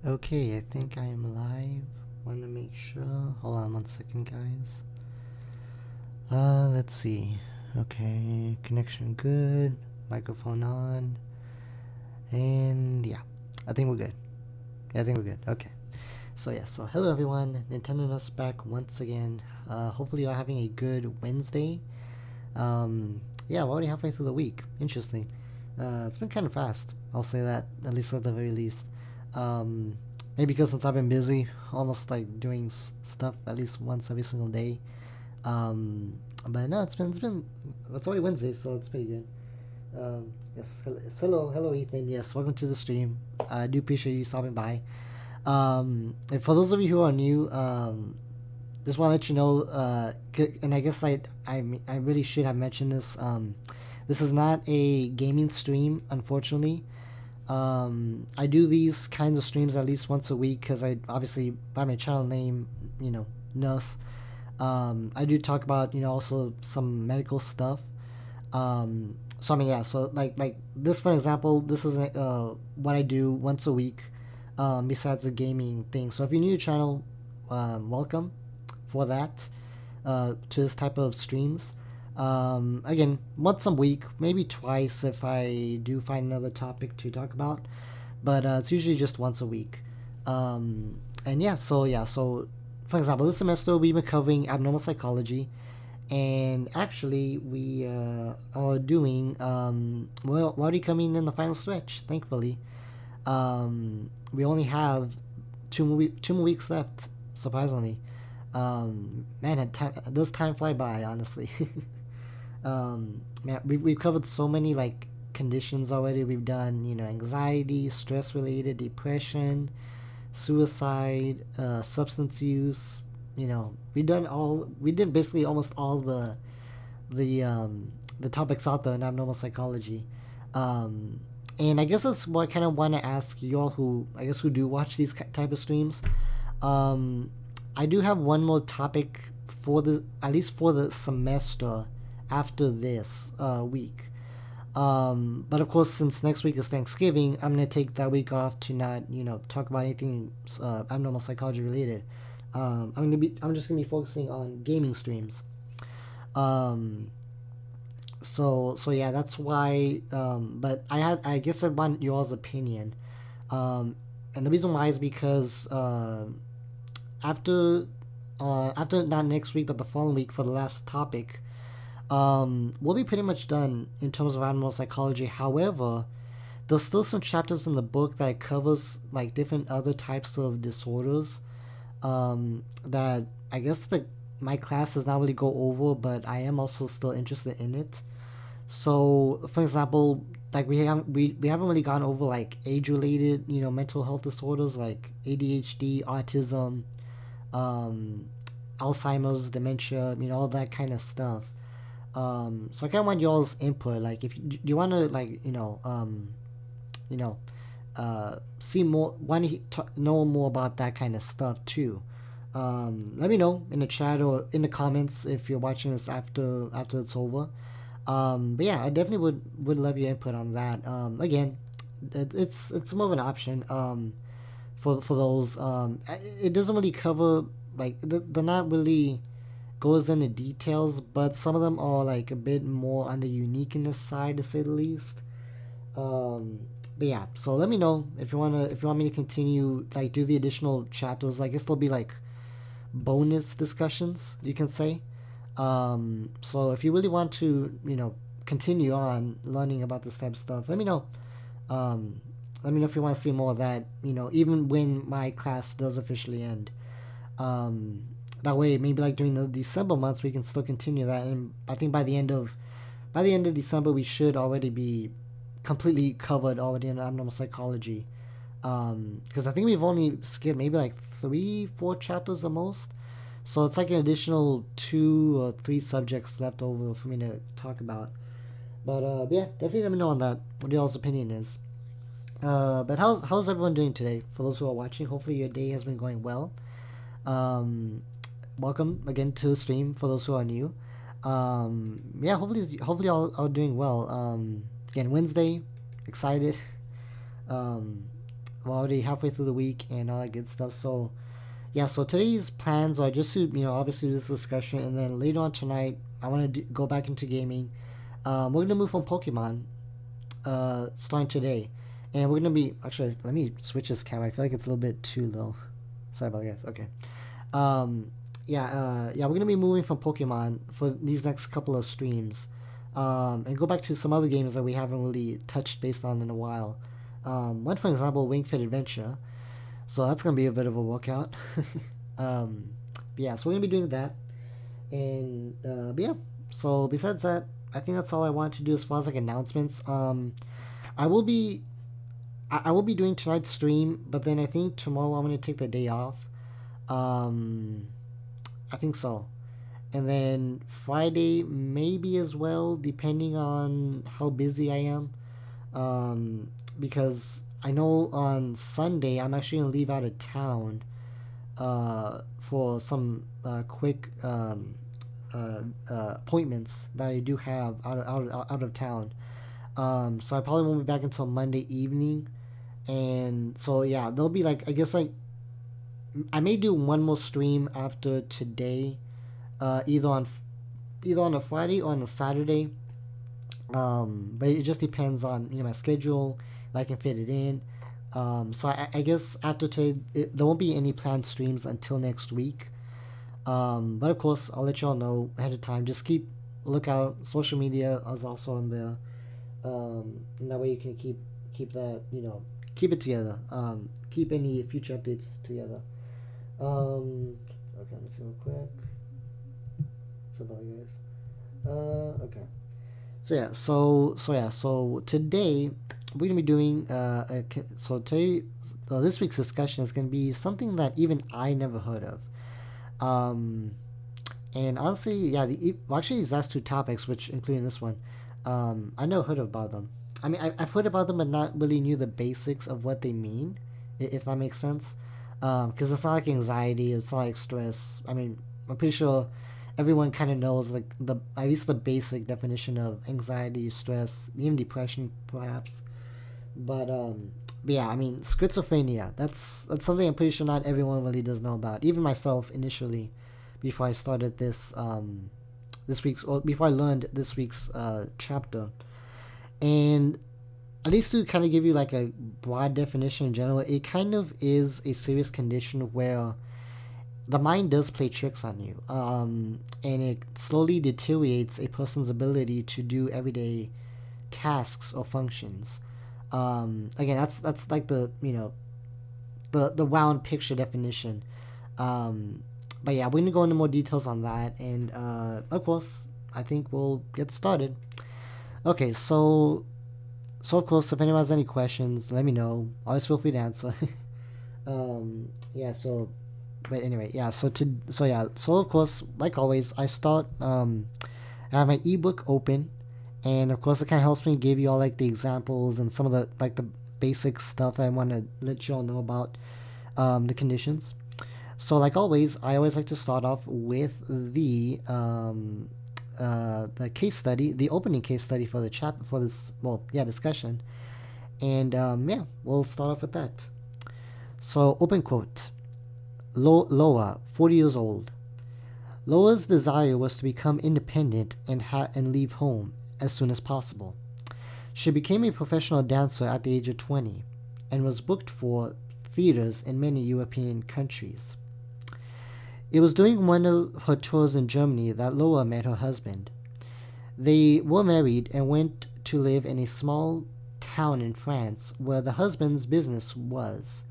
Okay, I think I am live. Want to make sure. Hold on 1 second, guys. Let's see. Okay, connection good. Microphone on. And yeah, I think we're good. Yeah, I think we're good. Okay. So hello everyone. Nintendonurse back once again. Hopefully you're having a good Wednesday. Yeah, we're already halfway through the week. Interesting. It's been kind of fast. I'll say that, at least at the very least. Maybe because since I've been busy, almost like doing stuff at least once every single day. But no, it's already Wednesday, so it's pretty good. Yes, hello, Ethan. Yes, welcome to the stream. I do appreciate you stopping by. And for those of you who are new, just want to let you know, and I guess I really should have mentioned this. This is not a gaming stream, unfortunately. I do these kinds of streams at least once a week because I obviously, by my channel name, Nurse. I do talk about also some medical stuff. So I mean, yeah. So like this, for example, this is what I do once a week. Besides the gaming thing. So if you're new to the channel, welcome for that. To this type of streams. Again, once a week, maybe twice if I do find another topic to talk about, but it's usually just once a week. And so for example, this semester we've been covering abnormal psychology, and actually we are doing we're already coming in the final stretch, thankfully. We only have two more weeks left, surprisingly. Man, does time fly by, honestly. Man, we've covered so many like conditions already. We've done anxiety, stress related, depression, suicide, substance use. We did basically almost all the topics out there in abnormal psychology. And I guess that's what I kind of want to ask y'all who do watch these type of streams. I do have one more topic at least for the semester after this week. But of course, since next week is Thanksgiving, I'm gonna take that week off to not talk about anything abnormal psychology related. I'm just gonna be focusing on gaming streams. So yeah, that's why. But I guess I want y'all's opinion. And the reason why is because after not next week but the following week for the last topic, we'll be pretty much done in terms of animal psychology. However, there's still some chapters in the book that covers like different other types of disorders that I guess my class does not really go over, but I am also still interested in it. So, for example, like we haven't really gone over like age-related, mental health disorders like ADHD, autism, Alzheimer's, dementia, all that kind of stuff. So I kind of want y'all's input. Like, if do you want to like see more, want to know more about that kind of stuff too. Let me know in the chat or in the comments if you're watching this after it's over. But yeah, I definitely would love your input on that. Again, it's more of an option for those. It doesn't really cover like they're not really goes into details, but some of them are like a bit more on the uniqueness side, to say the least. But yeah, so let me know if you want me to continue like do the additional chapters. I guess there'll be like bonus discussions, you can say. So if you really want to, continue on learning about this type of stuff, let me know. Let me know if you want to see more of that, even when my class does officially end. That way, maybe like during the December months, we can still continue that. And I think by the end of December, we should already be completely covered already in abnormal psychology. Because I think we've only skipped maybe like 3-4 chapters the most. So it's like an additional 2 or 3 subjects left over for me to talk about. But yeah, definitely let me know on that, what y'all's opinion is. But how's everyone doing today? For those who are watching, hopefully your day has been going well. Welcome again to the stream for those who are new. Yeah, hopefully all are doing well. Again, Wednesday, excited. we're already halfway through the week and all that good stuff. So yeah, so today's plans are just to, obviously this discussion, and then later on tonight, I want to go back into gaming. We're gonna move from Pokemon, starting today, and we're gonna be actually. Let me switch this camera. I feel like it's a little bit too low. Sorry about that, guys. Okay. Yeah, we're gonna be moving from Pokemon for these next couple of streams, and go back to some other games that we haven't really touched based on in a while. One, for example, Wing Fit Adventure. So that's gonna be a bit of a workout. But yeah, so we're gonna be doing that, and but yeah. So besides that, I think that's all I want to do as far as like announcements. I will be, I will be doing tonight's stream, but then I think tomorrow I'm gonna take the day off. I think so, and then Friday maybe as well, depending on how busy I am. Because I know on Sunday I'm actually gonna leave out of town for some quick appointments that I do have out of town. So I probably won't be back until Monday evening, and so yeah, there'll be like, I guess, like I may do one more stream after today, either on a Friday or on a Saturday. But it just depends on my schedule, if I can fit it in. So I guess after today, there won't be any planned streams until next week. But of course, I'll let y'all know ahead of time. Just keep lookout. Social media is also on there. And that way you can keep that, keep it together. Keep any future updates together. Okay, let's see real quick. So bye, guys. Okay. So today we're gonna be doing this week's discussion is gonna be something that even I never heard of. And honestly, yeah, actually these last two topics, which including this one, I never heard about them. I mean, I've heard about them, but not really knew the basics of what they mean, if that makes sense. Because it's not like anxiety, it's not like stress. I mean, I'm pretty sure everyone kind of knows like at least the basic definition of anxiety, stress, even depression, perhaps. But yeah, I mean, schizophrenia. That's something I'm pretty sure not everyone really does know about. Even myself initially, before I started before I learned this week's chapter, and at least to kind of give you like a broad definition in general, it kind of is a serious condition where the mind does play tricks on you, and it slowly deteriorates a person's ability to do everyday tasks or functions. Again, that's like the round picture definition. But yeah, we're gonna go into more details on that, and of course, I think we'll get started. Okay, so of course, if anyone has any questions, let me know. Always feel free to answer. Yeah. So, but anyway, yeah. So of course, like always, I start. I have my ebook open, and of course, it kind of helps me give you all like the examples and some of the like the basic stuff that I want to let you all know about the conditions. So, like always, I always like to start off with the case study, the opening case study for the chapter for this discussion, and yeah, we'll start off with that. So, open quote. Loa, 40 years old. Loa's desire was to become independent and leave home as soon as possible. She became a professional dancer at the age of 20 and was booked for theaters in many European countries. It was during one of her tours in Germany that Loa met her husband. They were married and went to live in a small town in France where the husband's business was.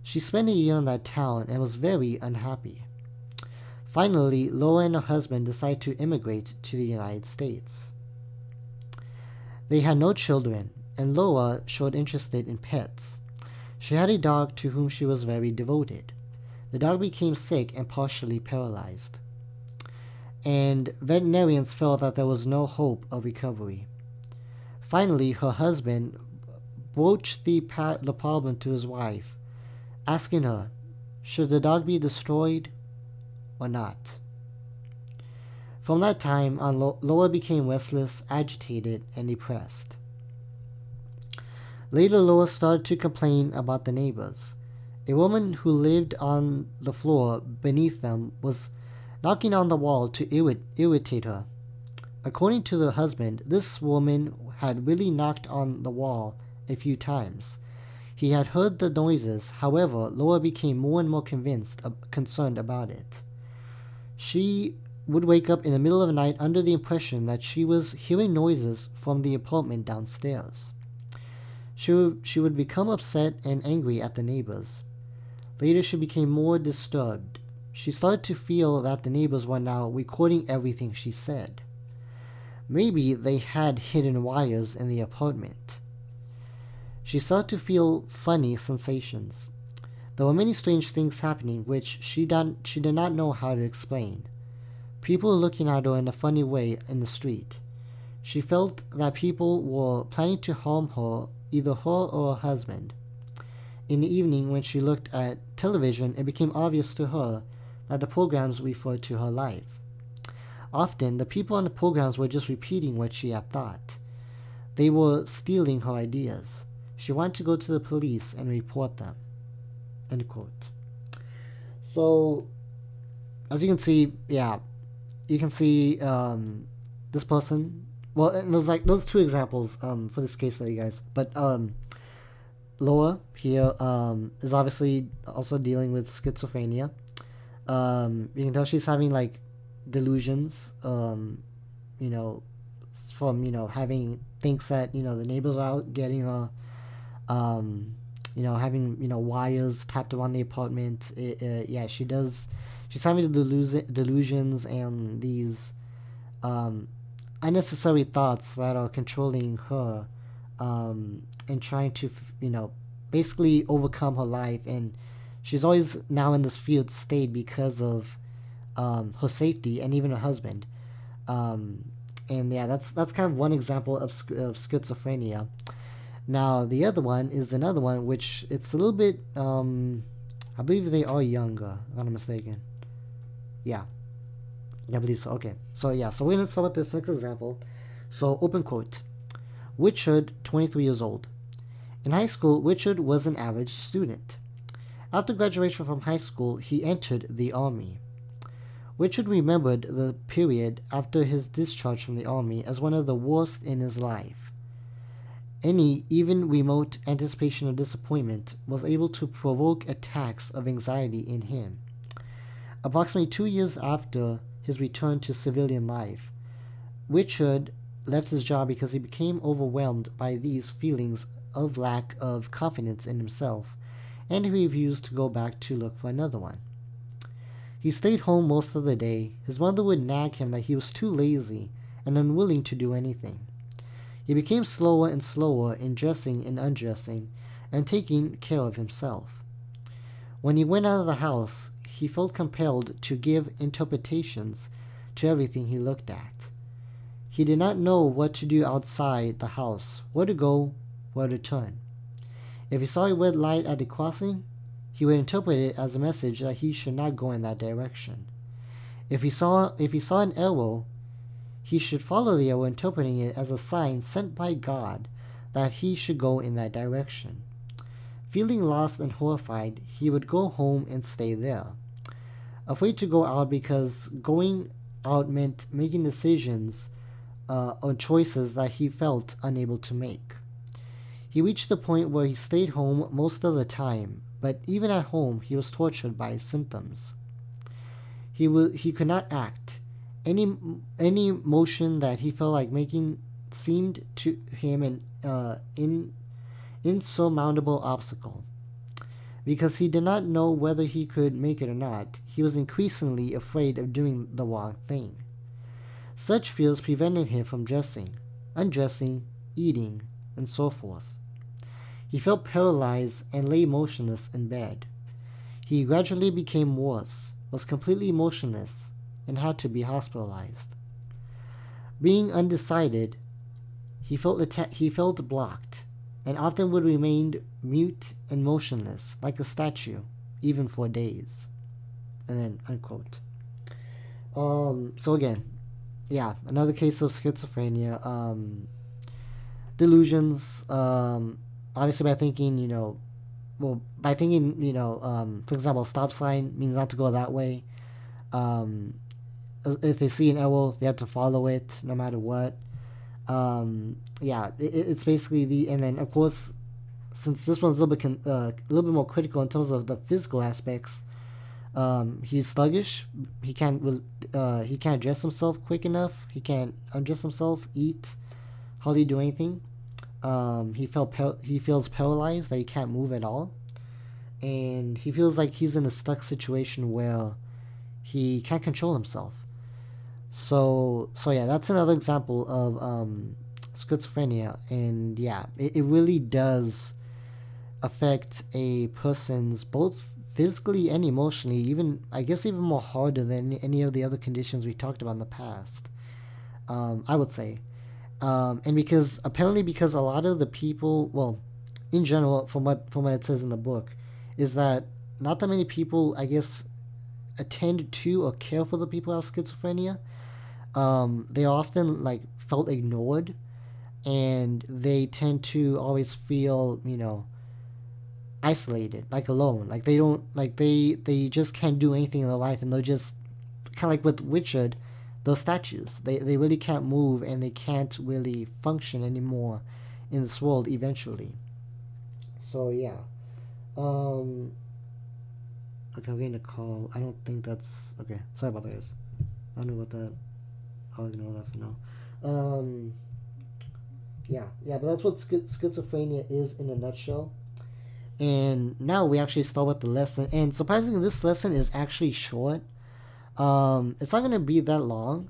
She spent a year in that town and was very unhappy. Finally, Loa and her husband decided to immigrate to the United States. They had no children, and Loa showed interest in pets. She had a dog to whom she was very devoted. The dog became sick and partially paralyzed, and veterinarians felt that there was no hope of recovery. Finally, her husband broached the problem to his wife, asking her, should the dog be destroyed or not? From that time on, Loa became restless, agitated, and depressed. Later, Lois started to complain about the neighbors. A woman who lived on the floor beneath them was knocking on the wall to irritate her. According to the husband, this woman had really knocked on the wall a few times. He had heard the noises. However, Laura became more and more concerned about it. She would wake up in the middle of the night under the impression that she was hearing noises from the apartment downstairs. She would become upset and angry at the neighbors. Later, she became more disturbed. She started to feel that the neighbors were now recording everything she said. Maybe they had hidden wires in the apartment. She started to feel funny sensations. There were many strange things happening which she did not know how to explain. People were looking at her in a funny way in the street. She felt that people were planning to harm her, either her or her husband. In the evening, when she looked at television, it became obvious to her that the programs referred to her life. Often, the people on the programs were just repeating what she had thought. They were stealing her ideas. She wanted to go to the police and report them. End quote. So, as you can see, you can see this person. Well, there's like those two examples for this case study, guys. But Laura here is obviously also dealing with schizophrenia. You can tell she's having like delusions, from having thinks that the neighbors are out getting her, having wires tapped around the apartment. She does. She's having delusions and these unnecessary thoughts that are controlling her, and trying to basically overcome her life. And she's always now in this feared state because of her safety and even her husband. That's kind of one example of schizophrenia. Now the other one is another one which it's a little bit I believe they are younger, if I'm not mistaken. Yeah, I believe so. Okay, so we're gonna start with this next example. So open quote. Richard, 23 years old. In high school, Richard was an average student. After graduation from high school, he entered the army. Richard remembered the period after his discharge from the army as one of the worst in his life. Any even remote anticipation of disappointment was able to provoke attacks of anxiety in him. Approximately 2 years after his return to civilian life, Richard left his job because he became overwhelmed by these feelings of lack of confidence in himself, and he refused to go back to look for another one. He stayed home most of the day. His mother would nag him that he was too lazy and unwilling to do anything. He became slower and slower in dressing and undressing and taking care of himself. When he went out of the house, he felt compelled to give interpretations to everything he looked at. He did not know what to do outside the house, where to go, where to turn. If he saw a red light at a crossing, he would interpret it as a message that he should not go in that direction. If he saw an arrow, he should follow the arrow, interpreting it as a sign sent by God that he should go in that direction. Feeling lost and horrified, he would go home and stay there. Afraid to go out because going out meant making decisions or choices that he felt unable to make. He reached the point where he stayed home most of the time, but even at home he was tortured by his symptoms. He could not act. Any motion that he felt like making seemed to him an insurmountable obstacle. Because he did not know whether he could make it or not, he was increasingly afraid of doing the wrong thing. Such fears prevented him from dressing, undressing, eating, and so forth. He felt paralyzed and lay motionless in bed. He gradually became worse, was completely motionless, and had to be hospitalized. Being undecided, he felt blocked, and often would remain mute and motionless, like a statue, even for days. And then, unquote. So again, another case of schizophrenia. Delusions, obviously by thinking, by thinking, for example, stop sign means not to go that way. Um, if they see an arrow, they have to follow it no matter what. Yeah, it's basically and then of course, since this one's a little bit more critical in terms of the physical aspects, he's sluggish. He can't dress himself quick enough. He can't undress himself, eat, hardly do anything. He feels paralyzed, that he can't move at all, and he feels like he's in a stuck situation where he can't control himself. So yeah, that's another example of schizophrenia, and yeah, it really does affect a person's both physically and emotionally, even I guess even more harder than any of the other conditions we talked about in the past. I would say, and because a lot of the people, well, in general, from what it says in the book, is that not that many people, I guess, attend to or care for the people who have schizophrenia. They often like felt ignored, and they tend to always feel, isolated, like alone, like they don't like they just can't do anything in their life, and they're just kind of like with Richard, those statues. They really can't move, and they can't really function anymore in this world eventually. So yeah. Um. Okay, I'm getting a call. I don't think that's okay. Sorry about this. I don't know what that. I'll ignore that for now. Um. Yeah, but that's what schizophrenia is in a nutshell. And now we actually start with the lesson. And surprisingly, this lesson is actually short. It's not going to be that long.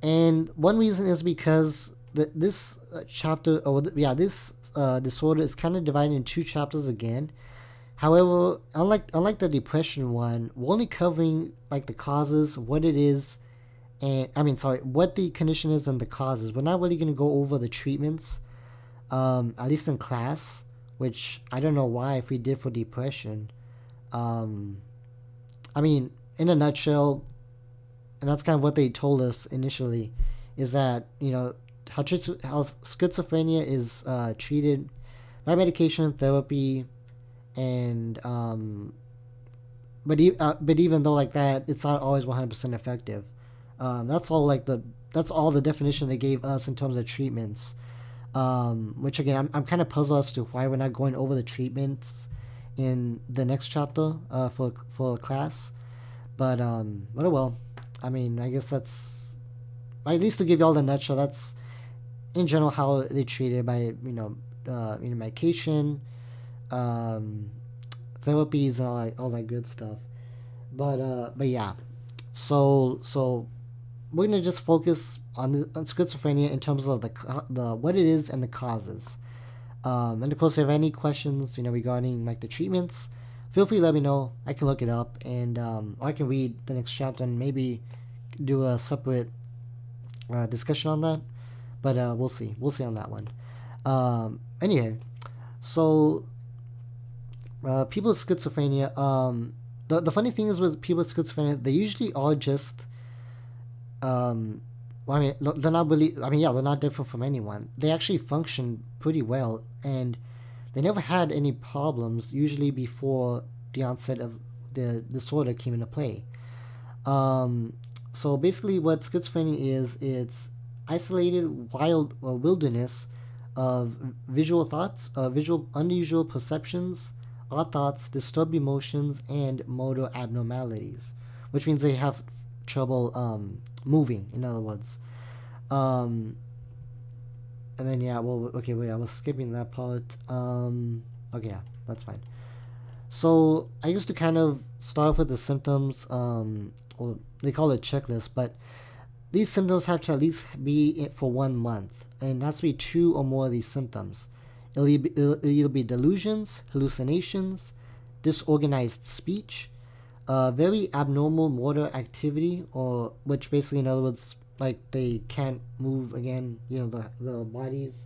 And one reason is because this chapter, this disorder is kind of divided in two chapters again. However, unlike the depression one, we're only covering like the causes, what it is, and what the condition is and the causes. We're not really going to go over the treatments, at least in class, which I don't know why if we did for depression. Um, in a nutshell, and that's kind of what they told us initially, is that how schizophrenia is treated by medication, therapy, and but even though like that, it's not always 100% effective. That's all the definition they gave us in terms of treatments. Which again, I'm kind of puzzled as to why we're not going over the treatments in the next chapter for class. But well, I guess that's at least to give you all the nutshell. That's in general how they treat it by medication, therapies, and all that good stuff. But yeah, so we're gonna just focus on schizophrenia in terms of the what it is and the causes. And of course, if you have any questions, regarding like the treatments, feel free to let me know. I can look it up, and or I can read the next chapter and maybe do a separate discussion on that. But we'll see. We'll see on that one. Anyway, so people with schizophrenia. The funny thing is with people with schizophrenia, they usually are just they're not really. They're not different from anyone. They actually function pretty well, and they never had any problems. Usually before the onset of the disorder came into play. So basically, what schizophrenia is, it's isolated wilderness of visual thoughts, visual unusual perceptions, odd thoughts, disturbed emotions, and motor abnormalities, which means they have trouble moving, in other words. And then I was skipping that part. Okay, yeah, that's fine. So I used to kind of start off with the symptoms, or they call it checklist, but these symptoms have to at least be for 1 month, and that's to be 2 or more of these symptoms. It'll either be delusions, hallucinations, disorganized speech, very abnormal motor activity, or which basically, in other words, like they can't move again, the bodies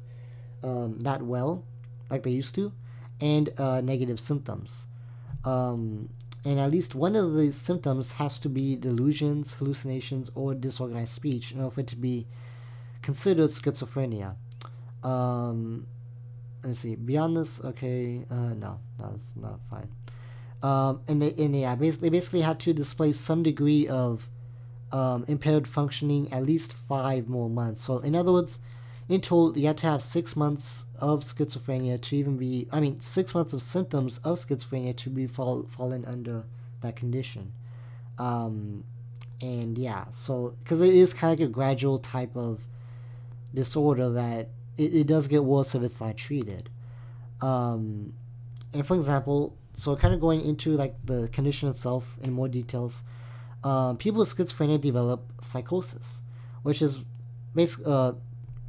that well, like they used to, and negative symptoms. And at least one of the symptoms has to be delusions, hallucinations, or disorganized speech in order for it to be considered schizophrenia. And let me see. Beyond this, okay, no, it's not fine. They basically had to display some degree of impaired functioning at least 5 more months. So in other words, in total, you had to have 6 months of schizophrenia to even be, 6 months of symptoms of schizophrenia to be fallen under that condition. And yeah, so because it is kind of like a gradual type of disorder that it does get worse if it's not treated. And for example, so kind of going into like the condition itself in more details, people with schizophrenia develop psychosis, which is basically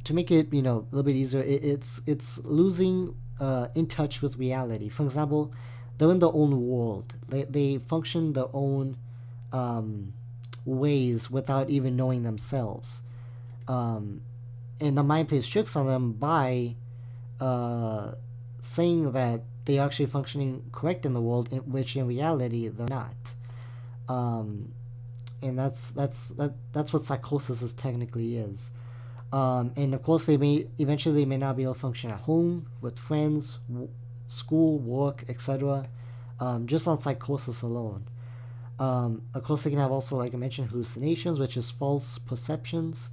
to make it a little bit easier. It's losing in touch with reality. For example, they're in their own world. They function their own ways without even knowing themselves. And the mind plays tricks on them by saying that they're actually functioning correct in the world, which in reality they're not. And that's what psychosis technically is. And of course, they may not be able to function at home with friends, school, work, etc. Just on psychosis alone. Of course, they can have also, like I mentioned, hallucinations, which is false perceptions,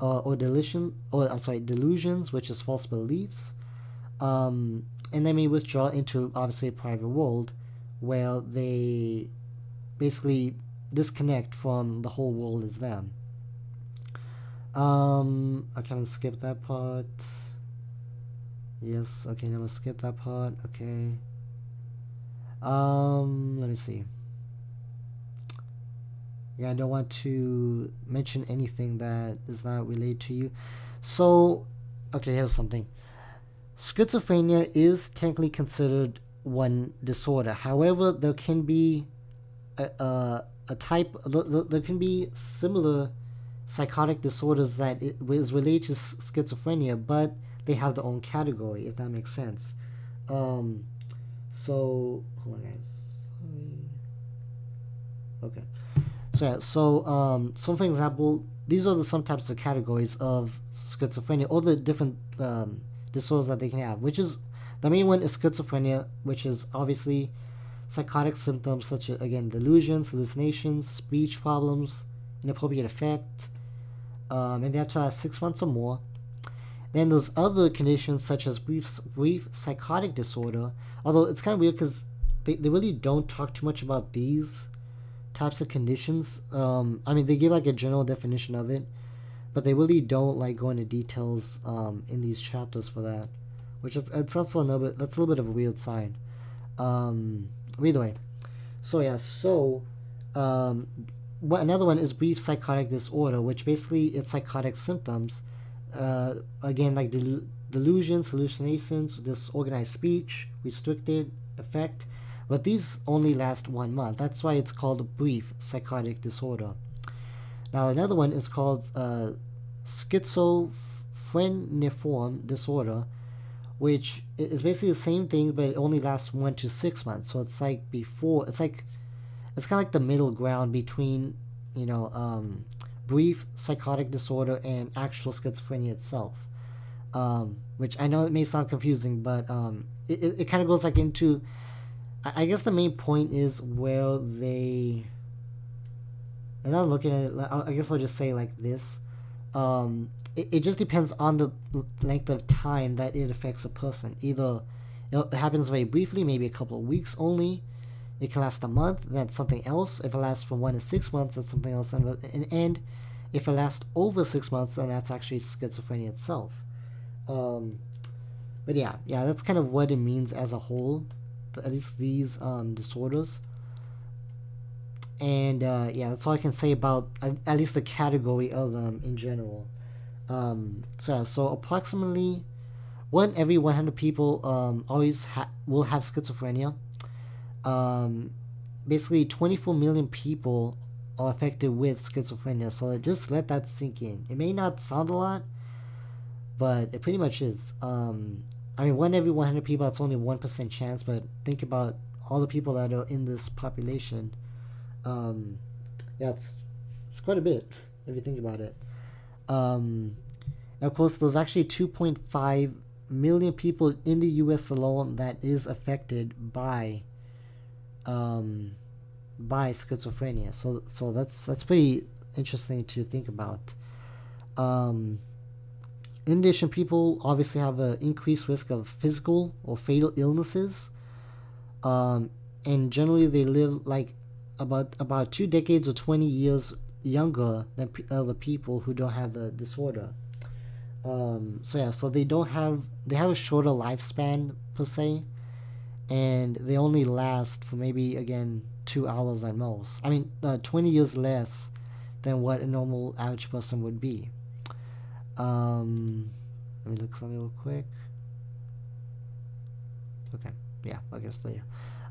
or delusions, which is false beliefs. And they may withdraw into obviously a private world where they basically disconnect from the whole world as them. I can skip that part. Yes, okay, now we'll skip that part. Okay. Let me see. Yeah, I don't want to mention anything that is not related to you. So, okay, here's something. Schizophrenia is technically considered one disorder. However, there can be there can be similar psychotic disorders that is related to schizophrenia, but they have their own category, if that makes sense. So, hold on, guys. Okay. So for example, these are some types of categories of schizophrenia, all the different disorders that they can have, which is, the main one is schizophrenia, which is obviously psychotic symptoms such as, again, delusions, hallucinations, speech problems, inappropriate affect, and they have to last 6 months or more. Then there's other conditions such as brief psychotic disorder, although it's kind of weird because they really don't talk too much about these types of conditions. They give like a general definition of it, but they really don't like go into details in these chapters for that, which it's also that's a little bit of a weird sign. Either way, another one is brief psychotic disorder, which basically it's psychotic symptoms. Again, like delusions, hallucinations, disorganized speech, restricted affect, but these only last 1 month. That's why it's called a brief psychotic disorder. Now, another one is called schizophreniform disorder, which is basically the same thing, but it only lasts 1 to 6 months. So it's like it's kind of like the middle ground between, brief psychotic disorder and actual schizophrenia itself. Which I know it may sound confusing, but it kind of goes like into, I guess the main point is where they, and I'm looking at it, I guess I'll just say like this. It just depends on the length of time that it affects a person. Either it happens very briefly, maybe a couple of weeks only. It can last a month, that's something else. If it lasts from 1 to 6 months, that's something else. And if it lasts over 6 months, then that's actually schizophrenia itself. But yeah, that's kind of what it means as a whole, at least these disorders. And that's all I can say about at least the category of them in general. So approximately 1 every 100 people always will have schizophrenia. Basically 24 million people are affected with schizophrenia, so just let that sink in. It may not sound a lot, but it pretty much is. 1 every 100 people, that's only 1% chance, but think about all the people that are in this population. It's quite a bit if you think about it. And of course, there's actually 2.5 million people in the U.S. alone that is affected by schizophrenia. So that's pretty interesting to think about. In addition, people obviously have an increased risk of physical or fatal illnesses, and generally they live like about 2 decades or 20 years younger than other people who don't have the disorder. So they have a shorter lifespan per se, and they only last for maybe again 2 hours at most. 20 years less than what a normal average person would be. Let me look something real quick. Okay, yeah, I guess later.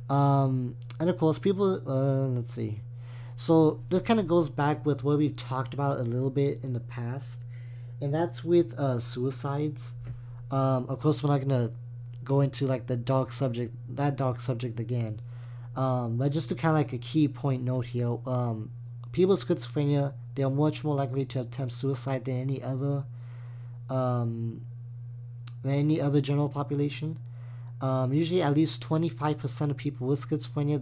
And of course, people. Let's see. So this kind of goes back with what we've talked about a little bit in the past, and that's with suicides. Of course, we're not gonna go into like that dark subject again. But just to kind of like a key point note here, people with schizophrenia, they are much more likely to attempt suicide than any other general population. Usually, at least 25% of people with schizophrenia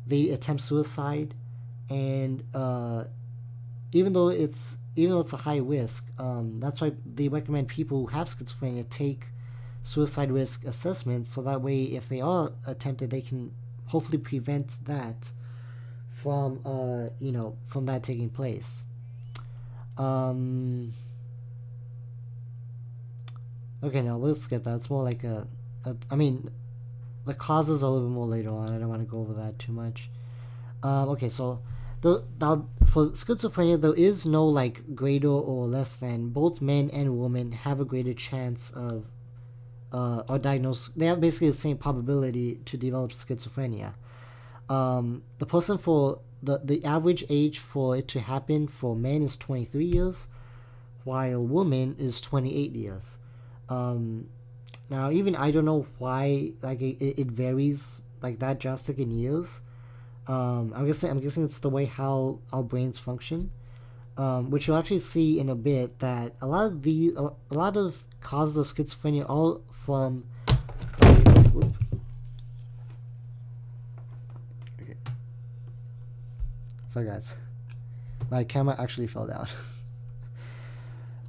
they attempt suicide, and even though it's a high risk, that's why they recommend people who have schizophrenia take suicide risk assessments, so that way if they are attempted, they can hopefully prevent that from from that taking place. Okay, no, we'll skip that. It's more like the causes are a little bit more later on. I don't want to go over that too much. Okay, so now for schizophrenia, there is no like greater or less than. Both men and women have a greater chance of are diagnosed. They have basically the same probability to develop schizophrenia. The person for the average age for it to happen for men is 23 years, while women is 28 years. Now even I don't know why like it varies like that drastic in years. I'm guessing it's the way how our brains function, which you'll actually see in a bit that a lot of causes of schizophrenia are from. Okay. Sorry guys, my camera actually fell down.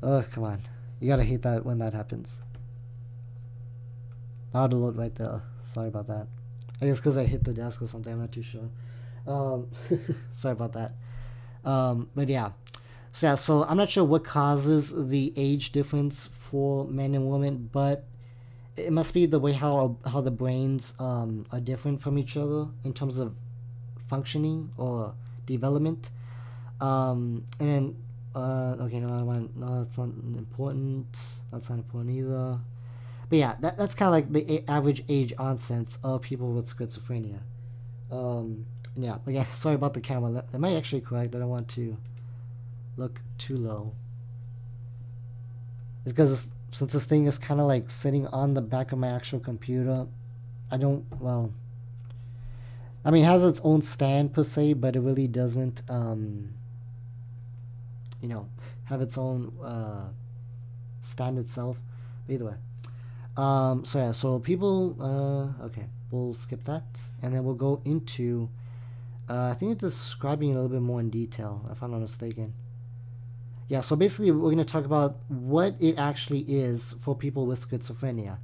Oh come on, you gotta hate that when that happens. Auto load right there. Sorry about that. I guess because I hit the desk or something. I'm not too sure. Sorry about that. But yeah. So I'm not sure what causes the age difference for men and women, but it must be the way how the brains are different from each other in terms of functioning or development. Okay, no, that's not important. That's not important either. But yeah, that's kind of like the average age onset of people with schizophrenia. Yeah, again, sorry about the camera. Am I actually correct? I don't want to look too low. It's because since this thing is kind of like sitting on the back of my actual computer, it has its own stand per se, but it really doesn't, have its own stand itself. But either way. So people, okay, we'll skip that, and then we'll go into, I think it's describing a little bit more in detail, if I'm not mistaken. Yeah, so basically we're going to talk about what it actually is for people with schizophrenia.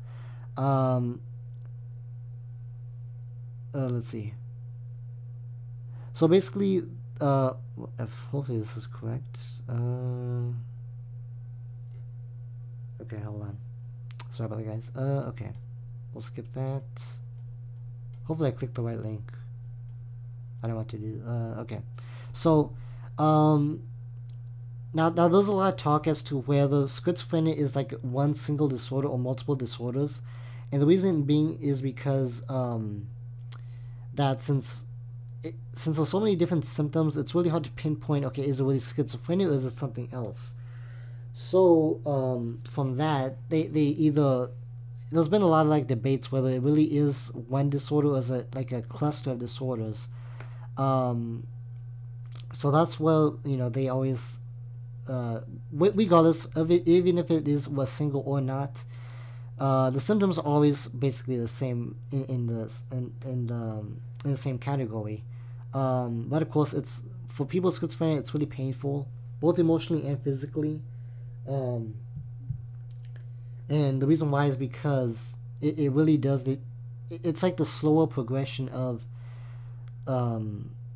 Let's see. So basically, hopefully this is correct. Okay, hold on. Sorry about that, guys. Okay. We'll skip that. Hopefully I clicked the right link. I don't know what to do. Okay. So, now there's a lot of talk as to whether schizophrenia is like one single disorder or multiple disorders. And the reason being is because, that since there's so many different symptoms, it's really hard to pinpoint, okay, is it really schizophrenia or is it something else? So from that, they either, there's been a lot of like debates whether it really is one disorder or is it like a cluster of disorders. So that's where they always regardless of it, even if it is was single or not, the symptoms are always basically the same in the same category. But of course, it's for people with schizophrenia, it's really painful, both emotionally and physically. Um, and the reason why is because it really does it's like the slower progression of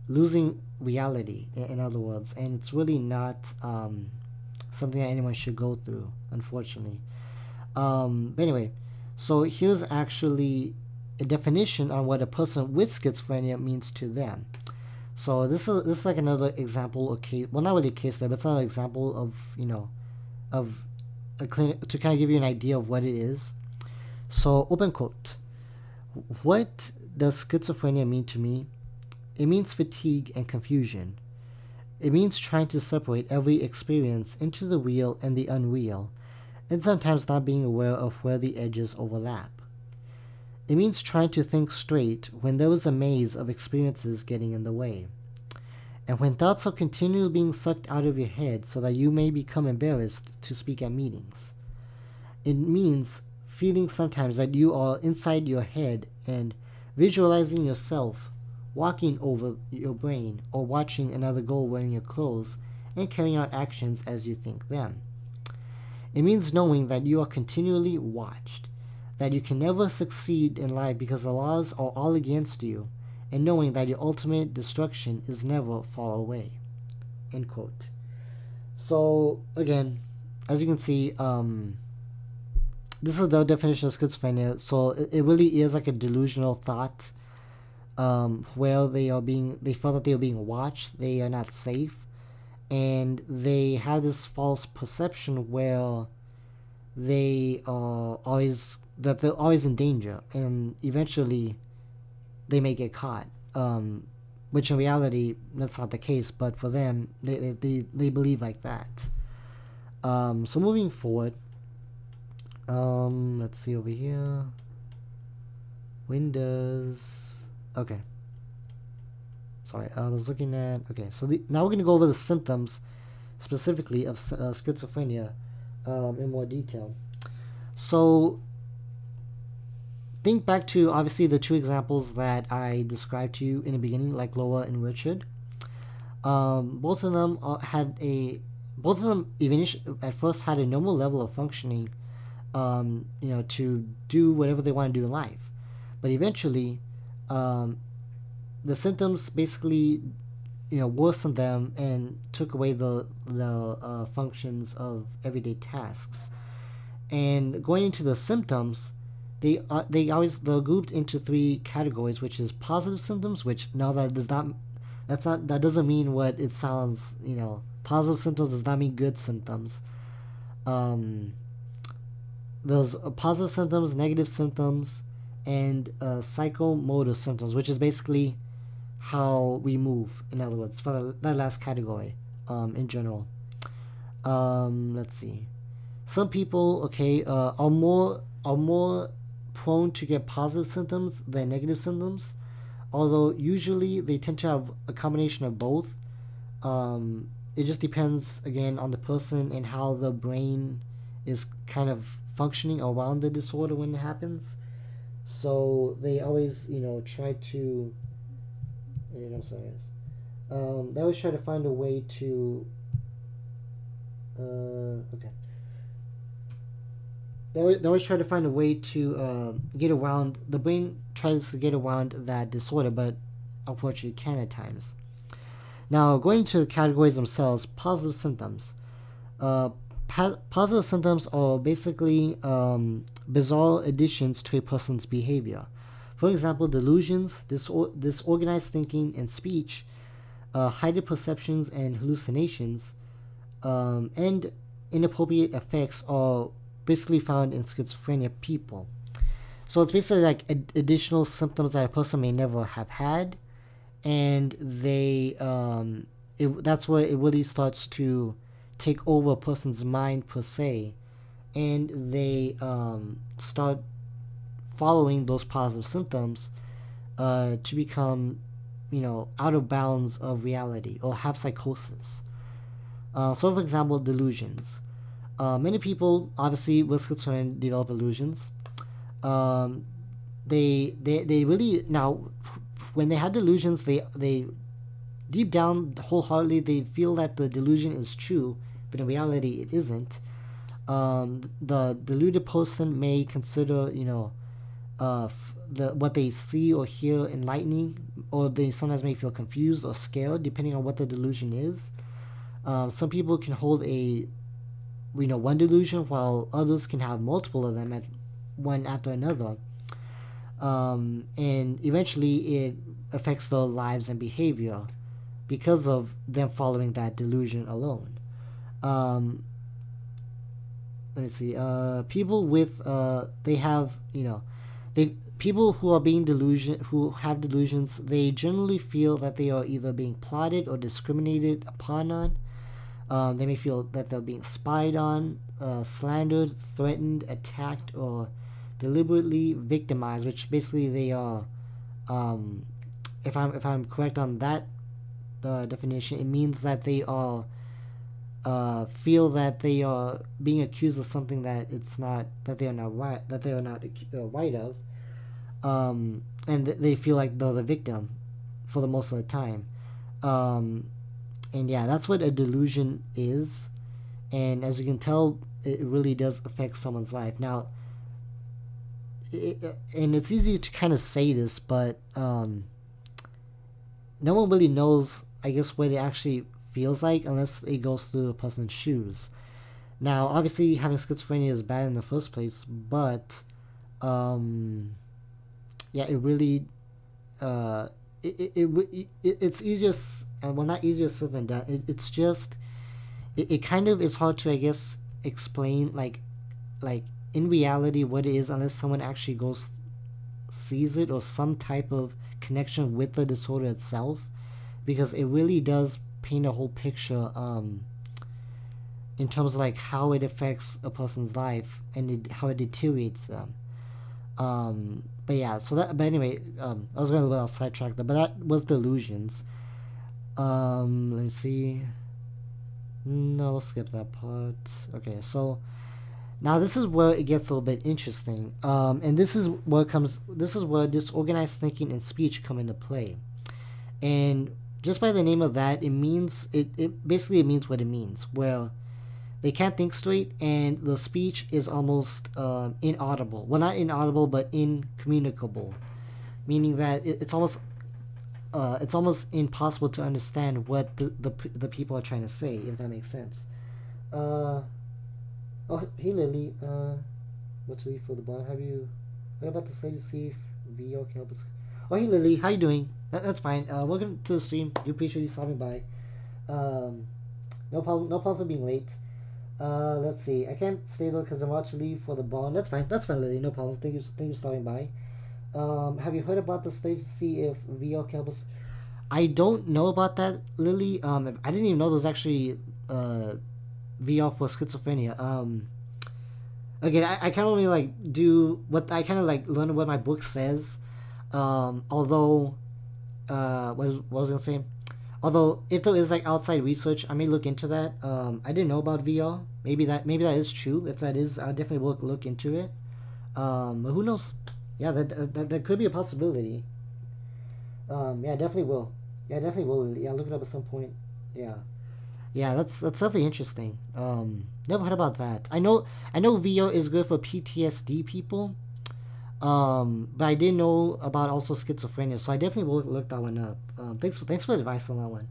losing reality, in other words, and it's really not something that anyone should go through, unfortunately. But anyway, so here's actually a definition on what a person with schizophrenia means to them. So this is like another example of case. Well, not really a case study, but it's another example of of a clinic to kind of give you an idea of what it is. So open quote: "What does schizophrenia mean to me? It means fatigue and confusion. It means trying to separate every experience into the real and the unreal, and sometimes not being aware of where the edges overlap. It means trying to think straight when there is a maze of experiences getting in the way. And when thoughts are continually being sucked out of your head so that you may become embarrassed to speak at meetings. It means feeling sometimes that you are inside your head and visualizing yourself walking over your brain or watching another girl wearing your clothes and carrying out actions as you think them. It means knowing that you are continually watched, that you can never succeed in life because the laws are all against you, and knowing that your ultimate destruction is never far away." End quote. So, again, as you can see, this is the definition of schizophrenia. So it really is like a delusional thought, where they feel that they are being watched, they are not safe, and they have this false perception where they're always in danger, and eventually they may get caught, which in reality that's not the case, but for them they believe like that. So moving forward, let's see over here. Windows. Okay. Sorry, I was looking at. Okay, so now we're going to go over the symptoms specifically of schizophrenia in more detail. So think back to obviously the two examples that I described to you in the beginning, like Loa and Richard. Both of them even at first had a normal level of functioning, to do whatever they want to do in life, but eventually, the symptoms basically, worsened them and took away the functions of everyday tasks. And going into the symptoms, they're grouped into three categories, which is positive symptoms, which that doesn't mean what it sounds. Positive symptoms does not mean good symptoms. Those positive symptoms, negative symptoms, and psychomotor symptoms, which is basically how we move, in other words, for that last category, in general. Let's see. Some people, are more prone to get positive symptoms than negative symptoms, although usually they tend to have a combination of both. It just depends, again, on the person and how the brain is kind of functioning around the disorder when it happens. So they always, try to. I'm sorry, guys. They always try to find a way to. Okay. They always try to find a way to get around. The brain tries to get around that disorder, but unfortunately can at times. Now, going to the categories themselves, positive symptoms. Positive symptoms are basically bizarre additions to a person's behavior. For example, delusions, disorganized thinking and speech, heightened perceptions and hallucinations, and inappropriate effects are basically found in schizophrenia people. So it's basically like additional symptoms that a person may never have had, and that's where it really starts to take over a person's mind per se, and they start following those positive symptoms to become, out of bounds of reality or have psychosis. So, for example, delusions. Many people, obviously, with schizophrenia develop illusions. Um, they really now, when they have delusions, they deep down, wholeheartedly, they feel that the delusion is true, but in reality, it isn't. The deluded person may consider, what they see or hear enlightening, or they sometimes may feel confused or scared, depending on what the delusion is. Some people can hold one delusion, while others can have multiple of them, one after another. And eventually, it affects their lives and behavior because of them following that delusion alone. Let me see. People with they have they people who are who have delusions, they generally feel that they are either being plotted or discriminated upon on. They may feel that they're being spied on, slandered, threatened, attacked, or deliberately victimized. Which basically they are, if I'm correct on that definition, it means that they are feel that they are being accused of something that it's not, that they are not right of, and they feel like they're the victim for the most of the time. And yeah, that's what a delusion is. And as you can tell, it really does affect someone's life. Now, and it's easy to kind of say this, but no one really knows, I guess, what it actually feels like unless it goes through a person's shoes. Now, obviously, having schizophrenia is bad in the first place, but yeah, it really it's easier, well, not easier said than done. It's just it kind of is hard to, I guess, explain like in reality what it is unless someone actually sees it or some type of connection with the disorder itself, because it really does paint a whole picture in terms of like how it affects a person's life and how it deteriorates them. But yeah, but anyway, I was going a little bit off sidetrack there, but that was delusions. Let me see. No, we'll skip that part. Okay, so now this is where it gets a little bit interesting. And this is where disorganized thinking and speech come into play. And just by the name of that, it means it basically it means what it means, where they can't think straight and the speech is almost inaudible. Well, not inaudible, but incommunicable, meaning that it's almost impossible to understand what the people are trying to say, if that makes sense. Oh, hey Lily, what to leave for the bond? What about the slate to see if VO can help us? Oh, hey Lily, how you doing? That's fine. Welcome to the stream. Do appreciate you stopping by. No problem for being late. Let's see. I can't stay though because I'm about to leave for the bond. That's fine, Lily. No problem. Thank you for stopping by. Have you heard about the stage to see if VO can help us? I don't know about that, Lily. I didn't even know there was actually VR for schizophrenia. Again, I kind of only like do what I kind of like learn what my book says. Although, what was I gonna say? Although, if there is like outside research, I may look into that. I didn't know about VR. Maybe that is true. If that is, I'll definitely look into it. But who knows? Yeah, that could be a possibility. Yeah, definitely will. Yeah, definitely will. Yeah, look it up at some point. Yeah, yeah, that's definitely interesting. Never heard about that. I know VR is good for PTSD people. But I didn't know about also schizophrenia, so I definitely will look that one up. Thanks for the advice on that one.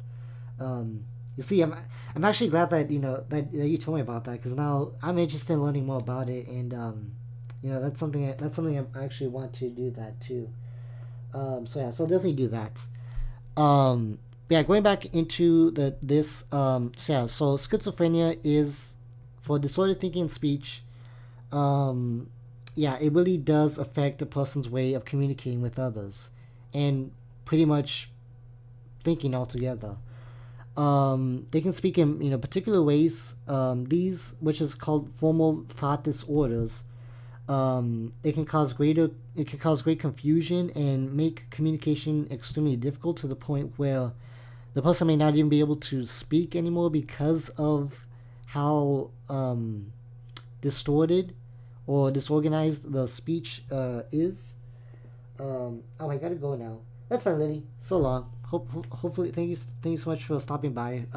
You see, I'm actually glad that that you told me about that, because now I'm interested in learning more about it, and that's something I actually want to do that too. So yeah, so I'll definitely do that. Yeah, going back into this. So yeah, so schizophrenia is for disordered thinking and speech. Yeah, it really does affect a person's way of communicating with others, and pretty much thinking altogether. They can speak in particular ways. These, which is called formal thought disorders, it can cause great confusion and make communication extremely difficult, to the point where the person may not even be able to speak anymore because of how distorted or disorganized the speech is. Oh, I gotta go now. That's fine, Lily. So long. Hopefully, thank you so much for stopping by.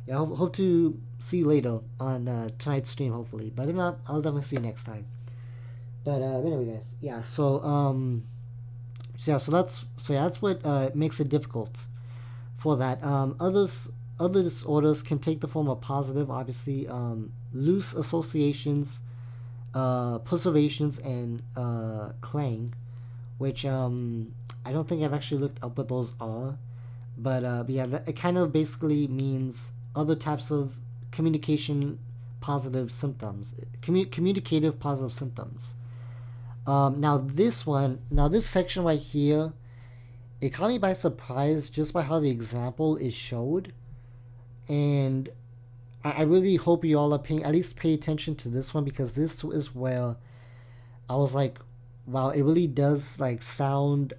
Yeah, hope to see you later on tonight's stream, hopefully. But if not, I'll definitely see you next time. But anyway, guys, yeah. That's what makes it difficult for that. Other disorders can take the form of positive, obviously, loose associations, perservations, and clang, which I don't think I've actually looked up what those are. But yeah, it kind of basically means other types of communication positive symptoms, communicative positive symptoms. Now this section right here, it caught me by surprise just by how the example is showed, and I really hope you all are at least pay attention to this one, because this is where I was like, wow, it really does like sound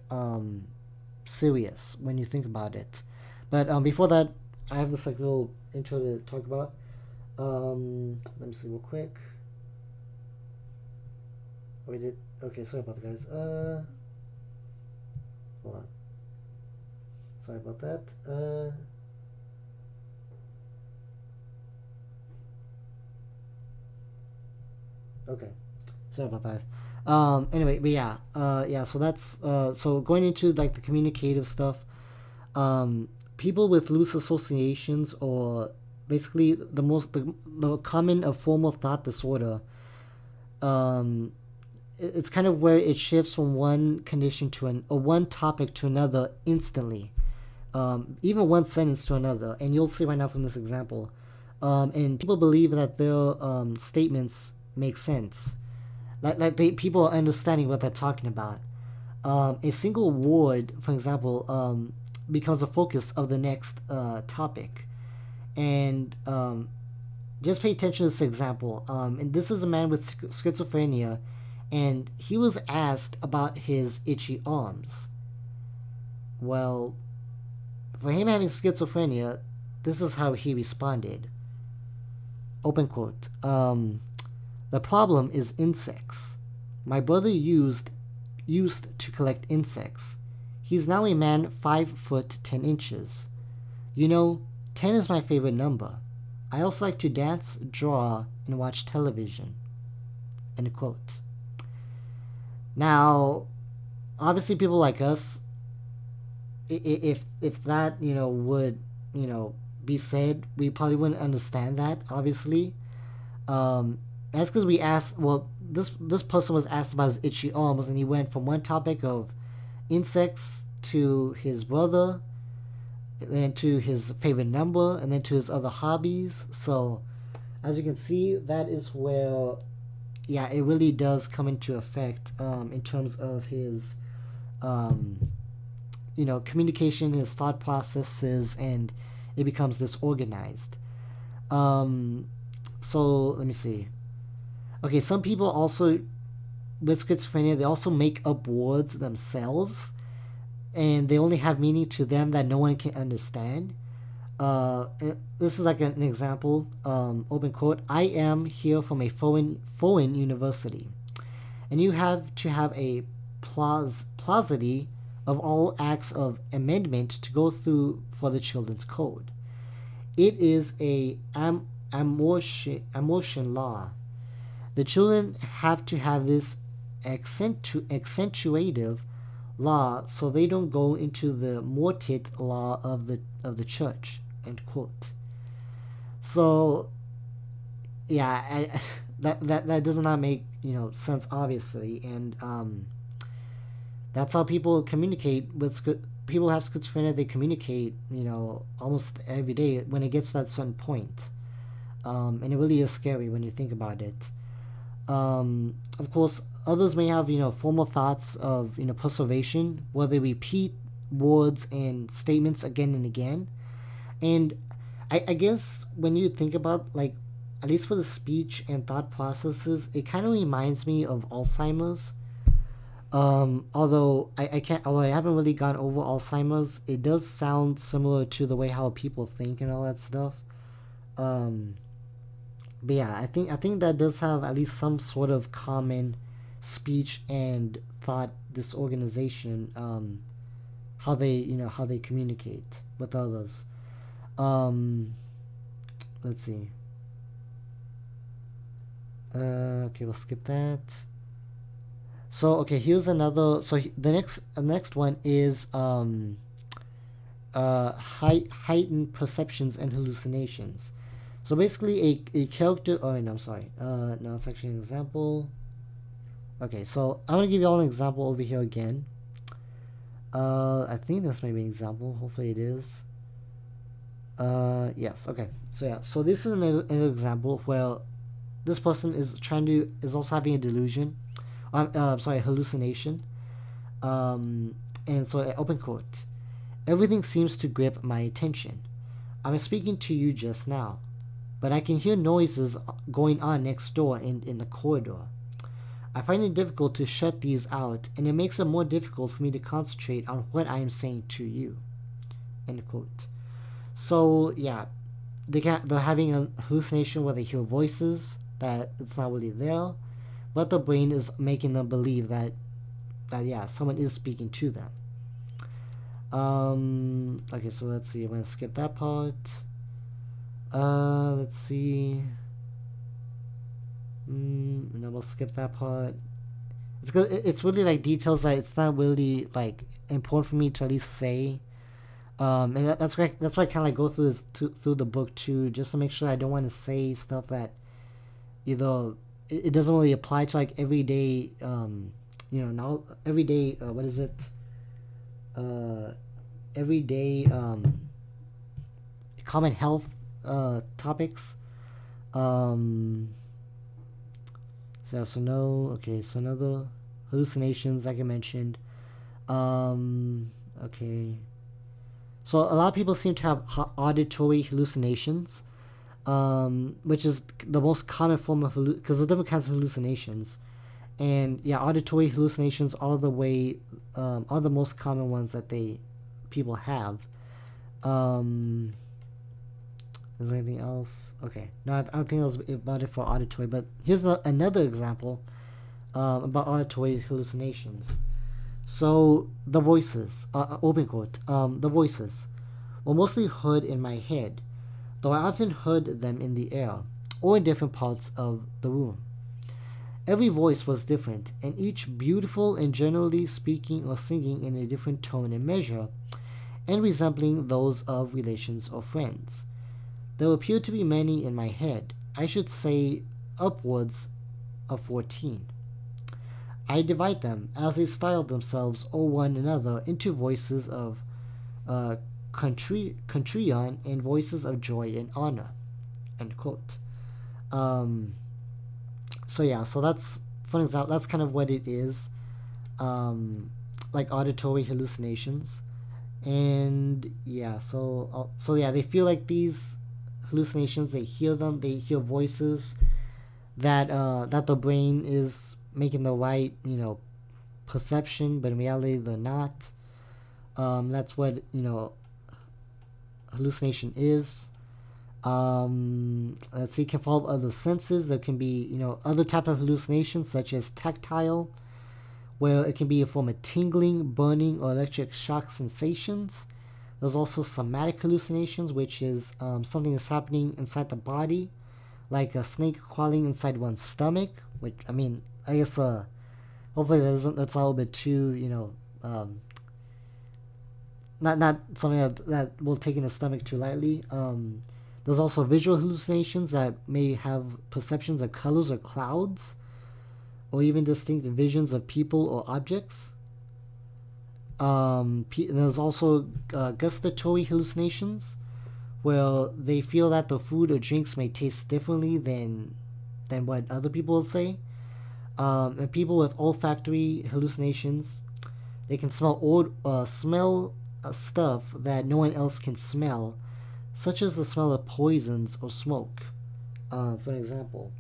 serious when you think about it. But before that, I have this like little intro to talk about. Let me see real quick. Oh, we did. Okay, sorry about that, guys. Hold on. Sorry about that. Okay, sorry about that. Anyway, but yeah. So that's so going into like the communicative stuff. People with loose associations, or basically the common formal thought disorder. It's kind of where it shifts from one condition to one topic to another instantly, even one sentence to another, and you'll see right now from this example. And people believe that their statements make sense, like people are understanding what they're talking about. A single word, for example, becomes the focus of the next topic, and just pay attention to this example. And this is a man with schizophrenia, and he was asked about his itchy arms. Well, for him having schizophrenia, this is how he responded. Open quote. The problem is insects. My brother used to collect insects. He's now a man 5 foot 10 inches. You know, 10 is my favorite number. I also like to dance, draw, and watch television. End quote. Now, obviously, people like us, if that would be said, we probably wouldn't understand that. Obviously, that's because we asked. Well, this person was asked about his itchy arms, and he went from one topic of insects to his brother, then to his favorite number, and then to his other hobbies. So, as you can see, that is where, yeah, it really does come into effect in terms of his, communication, his thought processes, and it becomes disorganized. So let me see. Okay, some people also with schizophrenia, they also make up words themselves, and they only have meaning to them that no one can understand. This is like an example. Open quote. I am here from a foreign university, and you have to have a paucity of all acts of amendment to go through for the children's code. It is a emotion law. The children have to have this accentuative law, so they don't go into the mortit law of the church. End quote. So, yeah, that does not make sense, obviously, and that's how people communicate with people who have schizophrenia. They communicate almost every day when it gets to that certain point, and it really is scary when you think about it. Of course, others may have formal thoughts of preservation, where they repeat words and statements again and again. And I guess when you think about, like, at least for the speech and thought processes, it kind of reminds me of Alzheimer's. Although I haven't really gone over Alzheimer's, it does sound similar to the way how people think and all that stuff. Um, but yeah, I think that does have at least some sort of common speech and thought disorganization. How they how they communicate with others. Um, let's see. Okay, we'll skip that. So okay, here's another. So the next one is heightened perceptions and hallucinations. So basically, a character. Oh no, I'm sorry. No, it's actually an example. Okay, so I'm gonna give you all an example over here again. I think this may be an example. Hopefully, it is. Yes. Okay. So yeah. So this is an example where this person is also having a delusion. Sorry, hallucination. And so open quote. Everything seems to grip my attention. I'm speaking to you just now, but I can hear noises going on next door in the corridor. I find it difficult to shut these out, and it makes it more difficult for me to concentrate on what I am saying to you. End quote. So yeah, they're having a hallucination where they hear voices that it's not really there, but the brain is making them believe that yeah, someone is speaking to them. Okay, so let's see. I'm gonna skip that part. Let's see. No, we'll skip that part. It's really like details that it's not really like important for me to at least say. And that's why I kind of like go through through the book too, just to make sure I don't want to say stuff that either it doesn't really apply to like everyday now everyday what is it everyday common health topics. So no. Okay, so another hallucinations like I mentioned. Okay, so a lot of people seem to have auditory hallucinations, which is the most common form of because there's different kinds of hallucinations, and yeah, auditory hallucinations are the most common ones that people have. Is there anything else? Okay, no, I don't think that was about it for auditory. But here's another example about auditory hallucinations. So the voices, open quote, the voices were mostly heard in my head, though I often heard them in the air or in different parts of the room. Every voice was different, and each beautiful and generally speaking or singing in a different tone and measure, and resembling those of relations or friends. There appeared to be many in my head, I should say upwards of 14. I divide them, as they styled themselves or one another, into voices of contrition and voices of joy and honor. End quote. So yeah, so that's for example, that's kind of what it is, like auditory hallucinations, and yeah, so yeah, they feel like these hallucinations. They hear them. They hear voices that the brain is making the right perception, but in reality they're not. That's what hallucination is. Let's see, can involve other senses. There can be other type of hallucinations such as tactile, where it can be a form of tingling, burning, or electric shock sensations. There's also somatic hallucinations, which is something that's happening inside the body, like a snake crawling inside one's stomach. Which I mean, I guess hopefully that's a little bit too not something that will take in the stomach too lightly. There's also visual hallucinations that may have perceptions of colors or clouds, or even distinct visions of people or objects. There's also gustatory hallucinations, where they feel that the food or drinks may taste differently than what other people would say. And people with olfactory hallucinations, they can smell stuff that no one else can smell, such as the smell of poisons or smoke, for example.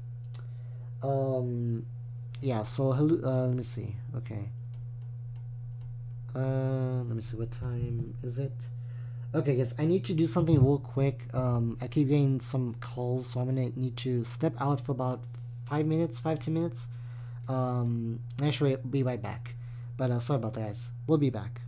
Yeah, so let me see. Okay. Let me see, what time is it? Okay, guys, I need to do something real quick. I keep getting some calls, so I'm gonna need to step out for about 5 minutes, 5-10 minutes. I should be right back. But sorry about that, guys. We'll be back.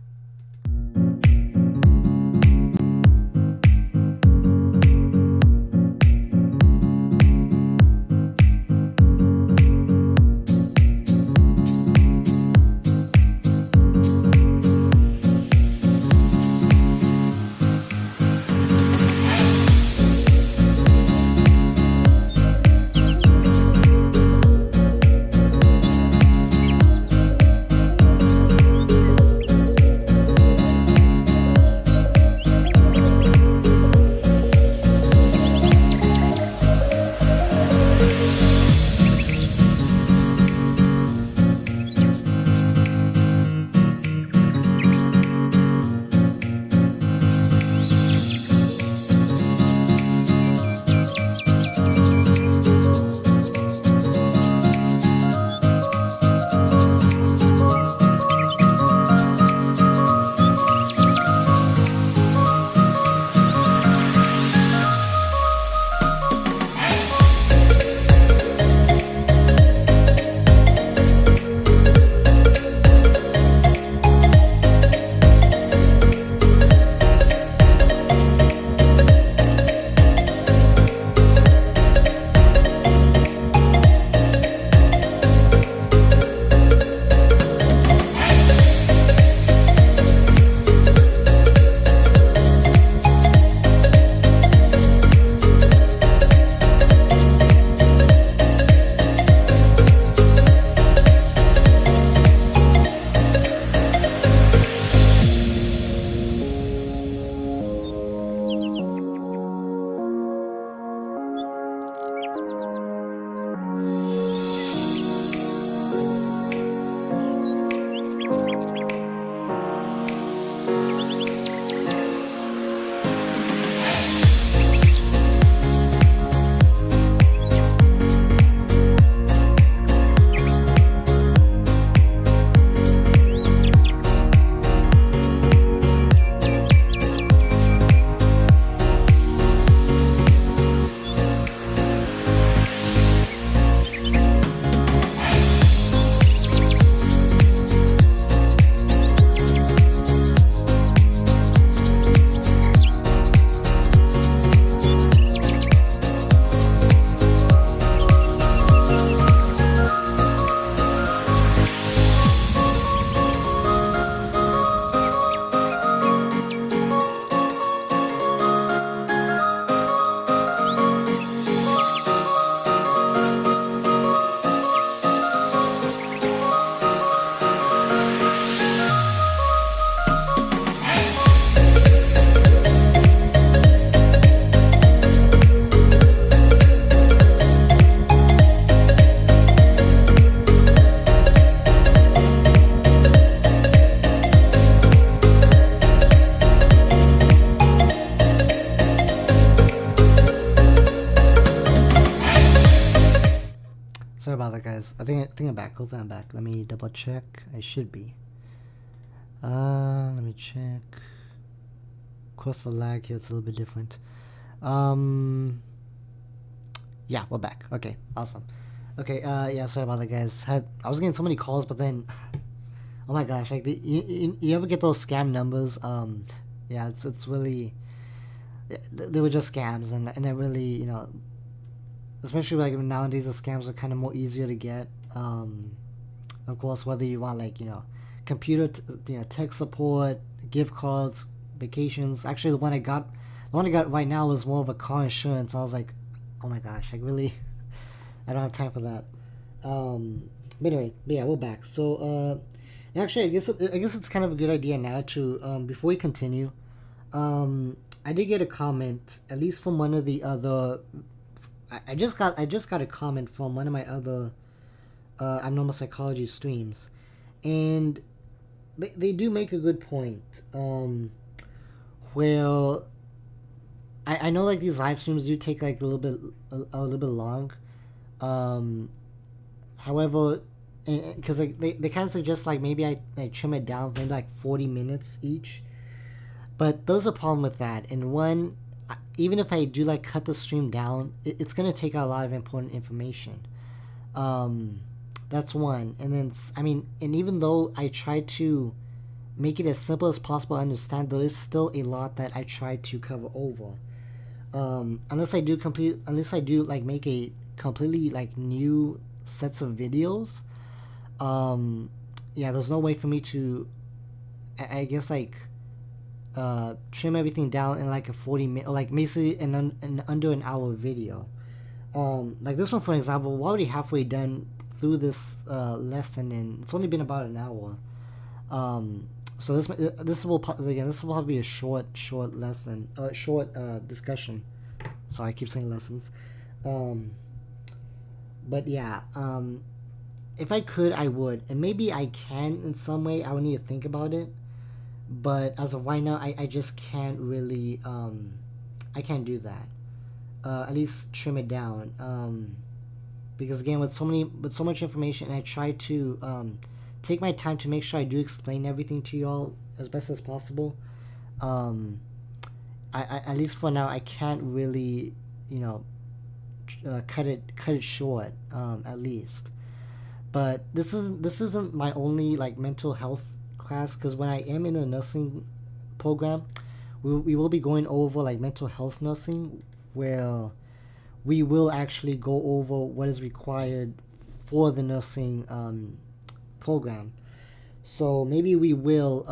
Sorry about that, guys. I think I'm back. Hopefully I'm back. Let me double check. I should be. Let me check. Of course, the lag here, it's a little bit different. Yeah, we're back. Okay, awesome. Okay, yeah, sorry about that, guys. I was getting so many calls, but then, oh my gosh, like you ever get those scam numbers? Yeah, it's really, they were just scams, and it really, you know, especially like nowadays the scams are kind of more easier to get. Of course, whether you want like, you know, computer, tech support, gift cards, vacations. Actually, the one I got right now was more of a car insurance. I was like, oh my gosh, like really, I don't have time for that. But anyway, yeah, we're back. So, actually, I guess it's kind of a good idea now to before we continue. I did get a comment, at least from one of the other. I just got a comment from one of my other abnormal psychology streams, and they do make a good point. Where I know like these live streams do take like a little bit long. However, because like they kind of suggest like maybe I trim it down maybe like 40 minutes each, but there's a problem with that. And one, even if I do like cut the stream down, it's gonna take out a lot of important information. um that's one. And then I mean, and even though I try to make it as simple as possible to understand, there is still a lot that I try to cover over. Unless I do like make a completely like new sets of videos. Yeah, there's no way for me to, I guess like trim everything down in like a 40 minute, like basically an under an hour video. Like this one for example, we're already halfway done through this lesson, and it's only been about an hour. So this will probably be a short lesson, short discussion. So I keep saying lessons. But yeah, if I could, I would, and maybe I can in some way. I would need to think about it. But as of right now, I just can't really. I can't do that. At least trim it down. Because again, with so much information, I try to take my time to make sure I do explain everything to y'all as best as possible. I at least for now, I can't really, cut it short. At least. But this isn't my only like mental health class, because when I am in a nursing program, we will be going over like mental health nursing, where we will actually go over what is required for the nursing program. So maybe we will.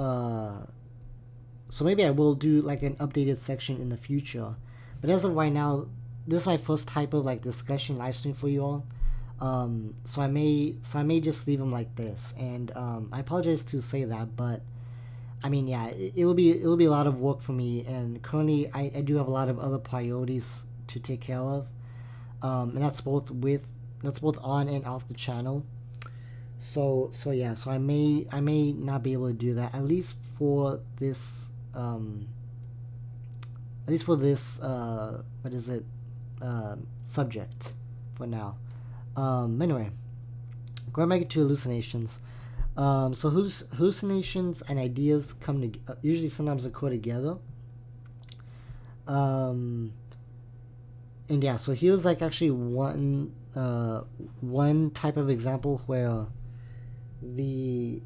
So maybe I will do like an updated section in the future. But as of right now, this is my first type of like discussion live stream for you all. So I may just leave them like this, and I apologize to say that, but I mean, yeah, it will be a lot of work for me, and currently I do have a lot of other priorities to take care of, and that's both on and off the channel. So yeah, so I may not be able to do that, at least for this what is it, subject for now. Anyway, going back to hallucinations. So hallucinations and ideas usually sometimes occur together. And yeah, so here's like actually one type of example where the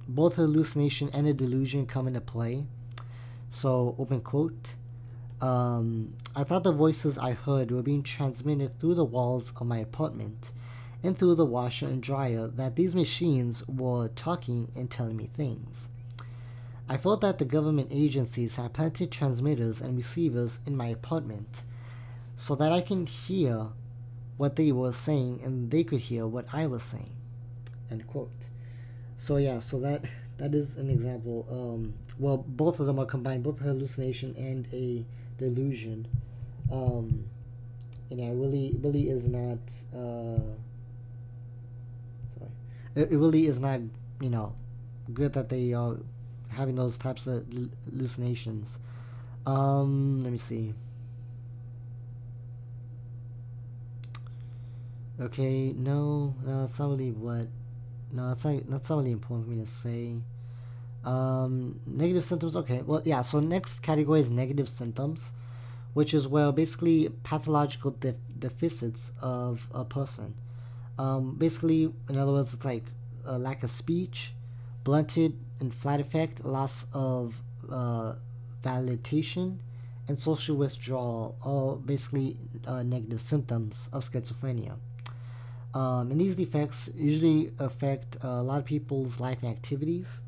both hallucination and a delusion come into play. So open quote. I thought the voices I heard were being transmitted through the walls of my apartment and through the washer and dryer, that these machines were talking and telling me things. I felt that the government agencies had planted transmitters and receivers in my apartment so that I can hear what they were saying and they could hear what I was saying. End quote. So yeah, so that is an example. Well, both of them are combined, both a hallucination and a delusion. And yeah, it really is not it really is not, good that they are having those types of hallucinations. Let me see. Okay, no, it's not really what. No, that's not really important for me to say. Negative symptoms. Okay, well, yeah. So next category is negative symptoms, which is where basically pathological deficits of a person. Basically, in other words, it's like a lack of speech, blunted and flat affect, loss of validation, and social withdrawal, all basically negative symptoms of schizophrenia. And these defects usually affect a lot of people's life and activities.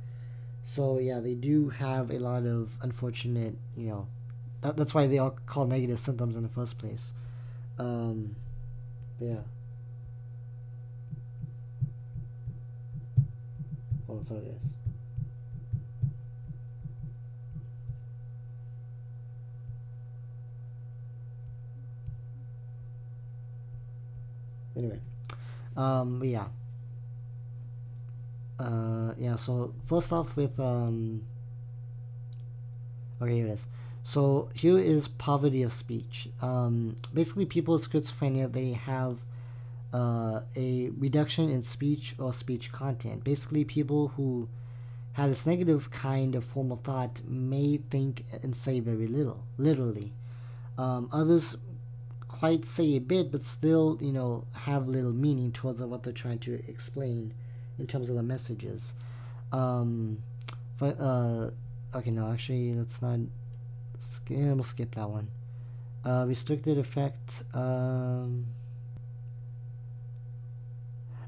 So yeah, they do have a lot of unfortunate, that's why they are called negative symptoms in the first place. Yeah. Well, that's how it is. Anyway, but yeah. Yeah, so first off with, okay, here it is. So here is poverty of speech. Basically, people with schizophrenia, they have a reduction in speech or speech content. Basically, people who have this negative kind of form of thought may think and say very little, literally. Others quite say a bit, but still, have little meaning towards what they're trying to explain in terms of the messages. But okay, no, actually, let's not. We'll skip that one. Restricted effect.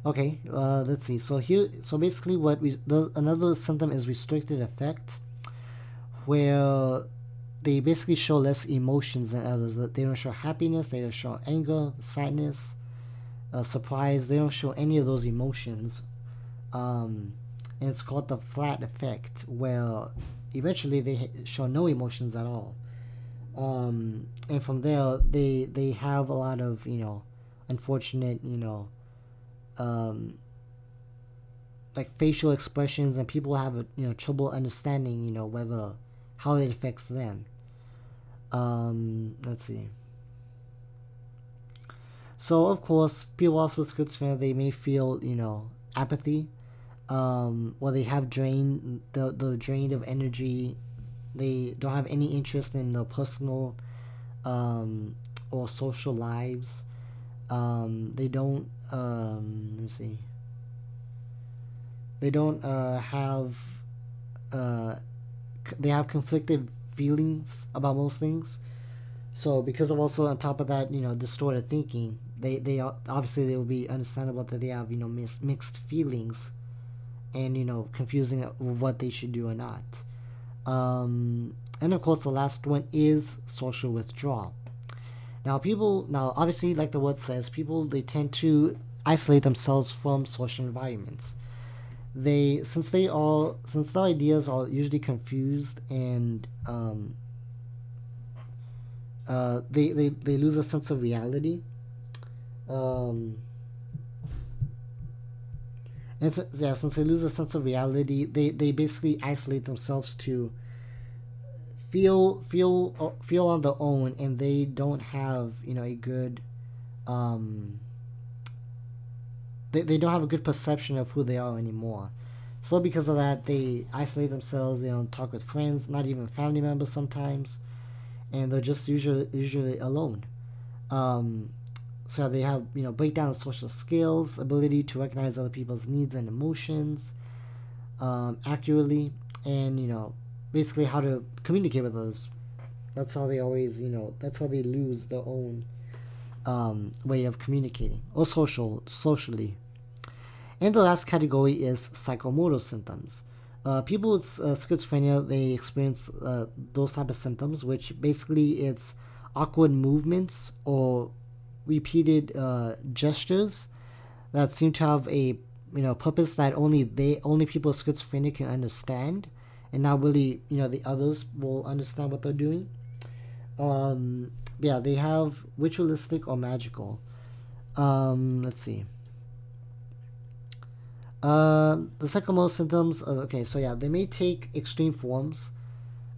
Okay, let's see. So basically, another symptom is restricted affect, where they basically show less emotions than others. They don't show happiness. They don't show anger, sadness, surprise. They don't show any of those emotions, and it's called the flat effect, where eventually they show no emotions at all. And from there, they have a lot of unfortunate like facial expressions, and people have trouble understanding whether how it affects them. Let's see. So of course, people also with schizophrenia, they may feel apathy, or they have the drained of energy. They don't have any interest in their personal or social lives. They don't let me see. They don't have they have conflicted feelings about most things. So because of also on top of that, distorted thinking, they obviously they will be understandable that they have mixed feelings, and confusing what they should do or not. And of course, the last one is social withdrawal. Now, obviously, like the word says, they tend to isolate themselves from social environments. Since the ideas are usually confused, and they lose a sense of reality. And since they lose a sense of reality, they basically isolate themselves to feel on their own, and they don't have a good they don't have a good perception of who they are anymore. So because of that, they isolate themselves. They don't talk with friends, not even family members sometimes, and they're just usually alone. So they have breakdown of social skills, ability to recognize other people's needs and emotions accurately, and basically how to communicate with others. That's how they always that's how they lose their own way of communicating or socially. And the last category is psychomotor symptoms. People with schizophrenia, they experience those type of symptoms, which basically it's awkward movements or repeated gestures that seem to have a purpose that only people with schizophrenia can understand, and not really the others will understand what they're doing. They have ritualistic or magical. Let's see. The psychomotor symptoms. They may take extreme forms.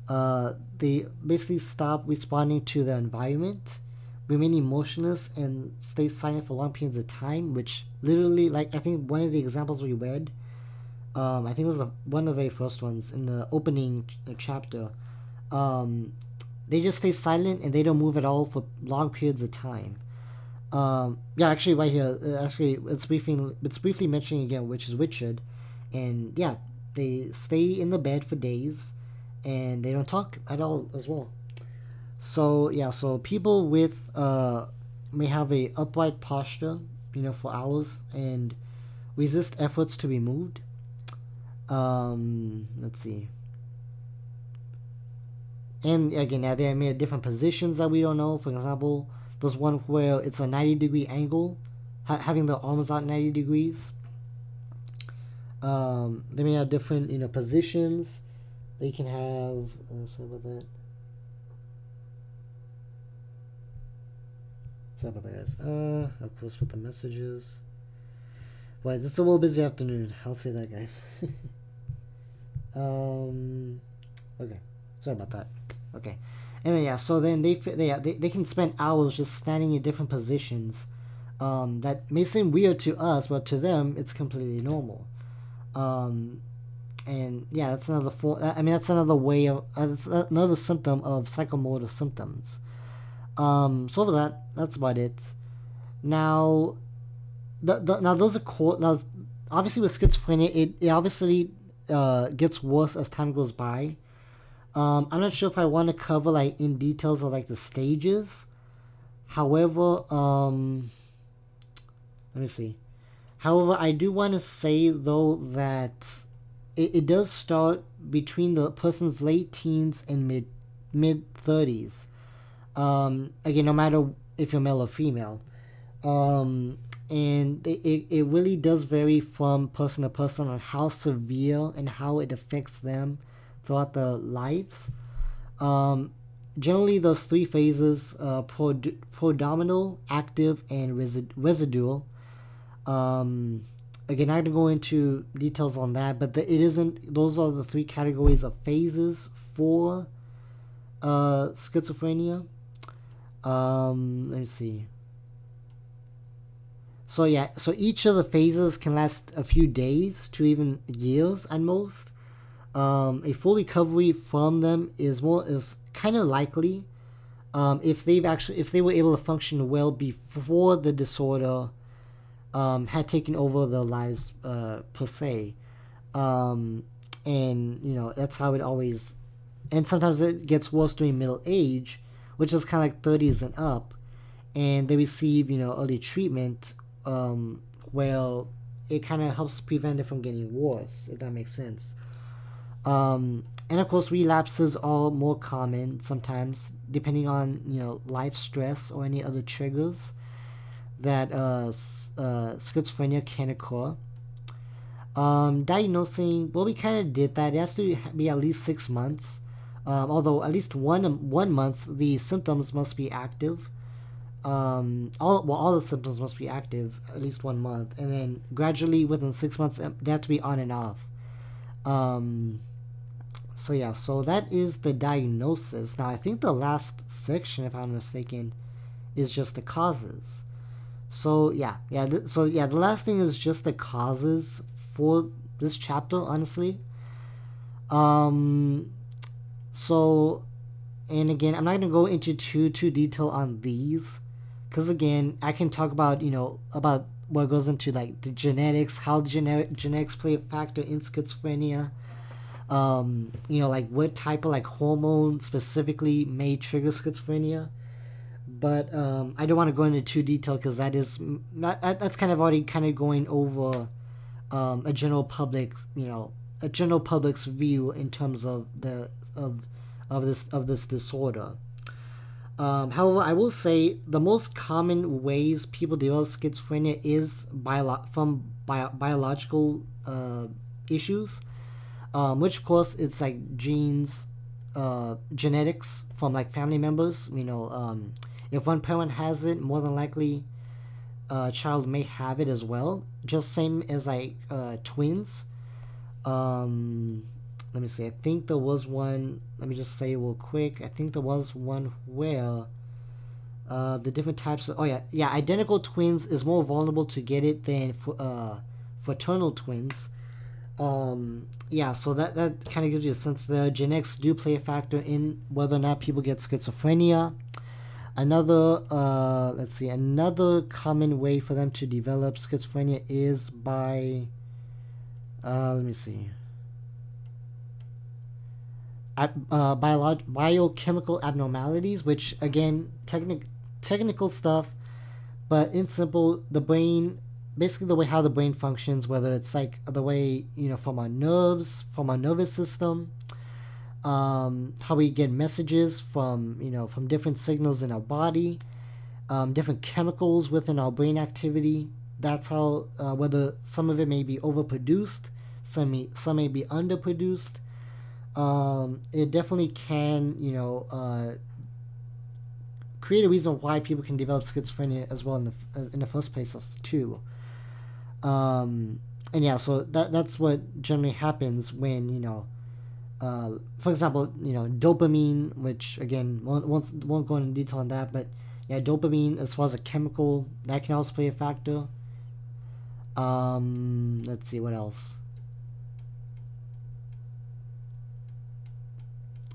They basically stop responding to their environment, remain emotionless, and stay silent for long periods of time, which literally, like, I think one of the examples we read, I think it was one of the very first ones in the opening chapter, they just stay silent and they don't move at all for long periods of time. Actually right here, it's briefly mentioning again, which is Richard, and they stay in the bed for days, and they don't talk at all as well. So people with may have a upright posture, for hours, and resist efforts to be moved. Let's see. And again, they may have different positions that we don't know. For example, there's one where it's a 90-degree angle, having the arms out 90 degrees. They may have different, positions. They can have. Sorry about that. Sorry about that, guys. Of course, with the messages. But it's a little busy afternoon. I'll say that, guys. Okay. Sorry about that. Okay. And then, so then they can spend hours just standing in different positions, that may seem weird to us, but to them it's completely normal. And yeah, that's another that's another way of that's another symptom of psychomotor symptoms. So for that's about it. Now, now those are now obviously with schizophrenia, it obviously gets worse as time goes by. I'm not sure if I want to cover like in details of like the stages. However, let me see. However, I do want to say though that it does start between the person's late teens and mid 30s. Again, no matter if you're male or female. And it really does vary from person to person on how severe and how it affects them throughout their lives. Generally, those three phases, predominal, active, and residual. Again, I'm not going to go into details on that, but it isn't. Those are the three categories of phases for schizophrenia. Let me see. So yeah, so each of the phases can last a few days to even years at most. A full recovery from them is kind of likely if they were able to function well before the disorder had taken over their lives per se. And that's how it always. And sometimes it gets worse during middle age, which is kind of like 30s and up, and they receive early treatment. Well, it kind of helps prevent it from getting worse, if that makes sense. And of course, relapses are more common sometimes, depending on life stress or any other triggers that schizophrenia can occur. Diagnosing, well, we kind of did that. It has to be at least 6 months. Although at least one month, the symptoms must be active. All the symptoms must be active at least 1 month, and then gradually within 6 months they have to be on and off. So yeah, so that is the diagnosis. Now I think the last section, if I'm mistaken, is just the causes. So the last thing is just the causes for this chapter, honestly. So, and again, I'm not gonna go into too detail on these, because again, I can talk about about what goes into like the genetics, how the genetics play a factor in schizophrenia. Like what type of like hormone specifically may trigger schizophrenia. But I don't want to go into too detail because that's kind of already kind of going over a general public's view in terms of this disorder. However, I will say the most common ways people develop schizophrenia is biological issues, which of course it's like genes, genetics from like family members. If one parent has it, more than likely a child may have it as well. Just same as like twins. Let me see. I think there was one. Let me just say real quick. I think there was one where the different types of. Identical twins is more vulnerable to get it than fraternal twins. So that kind of gives you a sense there. Genetics do play a factor in whether or not people get schizophrenia. Another common way for them to develop schizophrenia is by let me see. Biochemical abnormalities, which again, technical stuff, but in simple, the brain, basically the way how the brain functions, whether it's like the way from our nerves, from our nervous system, how we get messages from from different signals in our body, different chemicals within our brain activity. That's how whether some of it may be overproduced, some may be underproduced. It definitely can create a reason why people can develop schizophrenia as well in the first place too. So that's what generally happens when for example, dopamine, which again won't go into detail on that, but Yeah, dopamine as far as a chemical that can also play a factor. Let's see what else.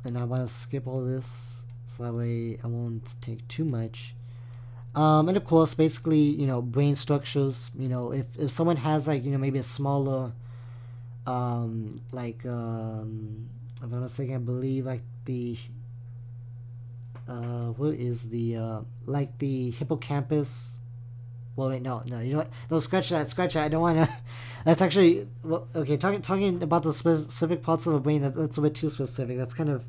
And I want to skip all this so that way I won't take too much. And of course, basically, brain structures. If someone has like maybe a smaller, like if I'm not mistaken, I believe like the what is the like the hippocampus. Well, wait, no, you know what? No, scratch that. I don't want to. That's actually okay. Talking about the specific parts of the brain. That's a bit too specific. That's kind of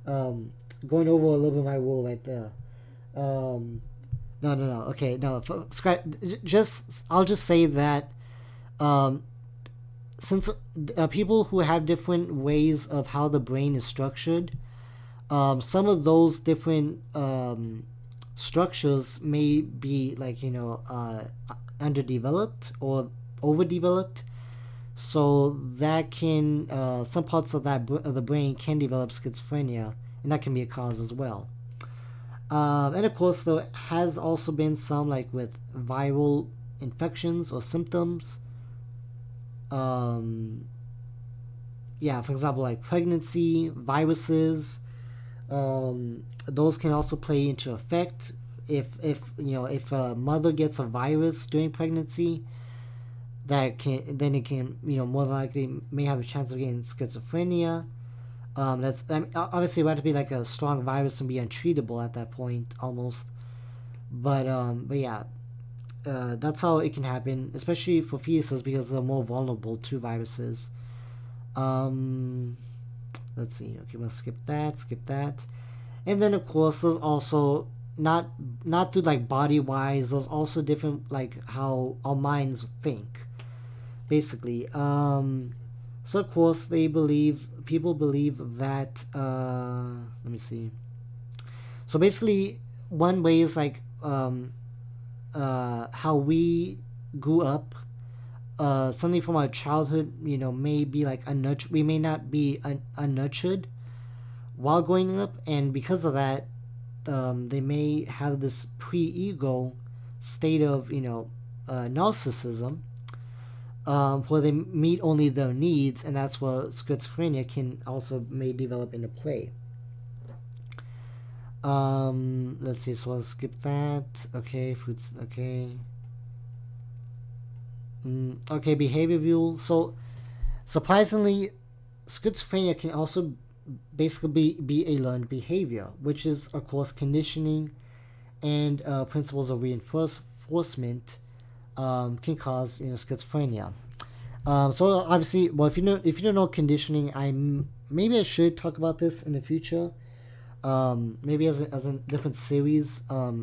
going over a little bit of my rule right there. No. Okay, no. Scratch. I'll just say that since people who have different ways of how the brain is structured, some of those different structures may be like underdeveloped or overdeveloped, so that can some parts of the brain can develop schizophrenia, and that can be a cause as well. And of course, there has also been some like with viral infections or symptoms. Yeah, for example, like pregnancy, viruses. Those can also play into effect. If a mother gets a virus during pregnancy, then it can more likely may have a chance of getting schizophrenia. Obviously it would have to be like a strong virus and be untreatable at that point almost. But yeah, that's how it can happen, especially for fetuses because they're more vulnerable to viruses. Let's see. Okay, we'll skip that. And then of course there's also not through like body wise, there's also different like how our minds think. Basically. So of course people believe that let me see. So basically one way is like how we grew up. Something from our childhood, may be like unnurtured. We may not be unnurtured while growing up, and because of that, they may have this pre-ego state of narcissism, where they meet only their needs, and that's where schizophrenia can also may develop into play. Let's see. So I'll skip that. Okay, foods. Okay. Okay, behavior view. So, surprisingly, schizophrenia can also basically be a learned behavior, which is, of course, conditioning and principles of reinforcement can cause schizophrenia. So obviously, well, if you don't know conditioning, maybe I should talk about this in the future. Maybe as a different series.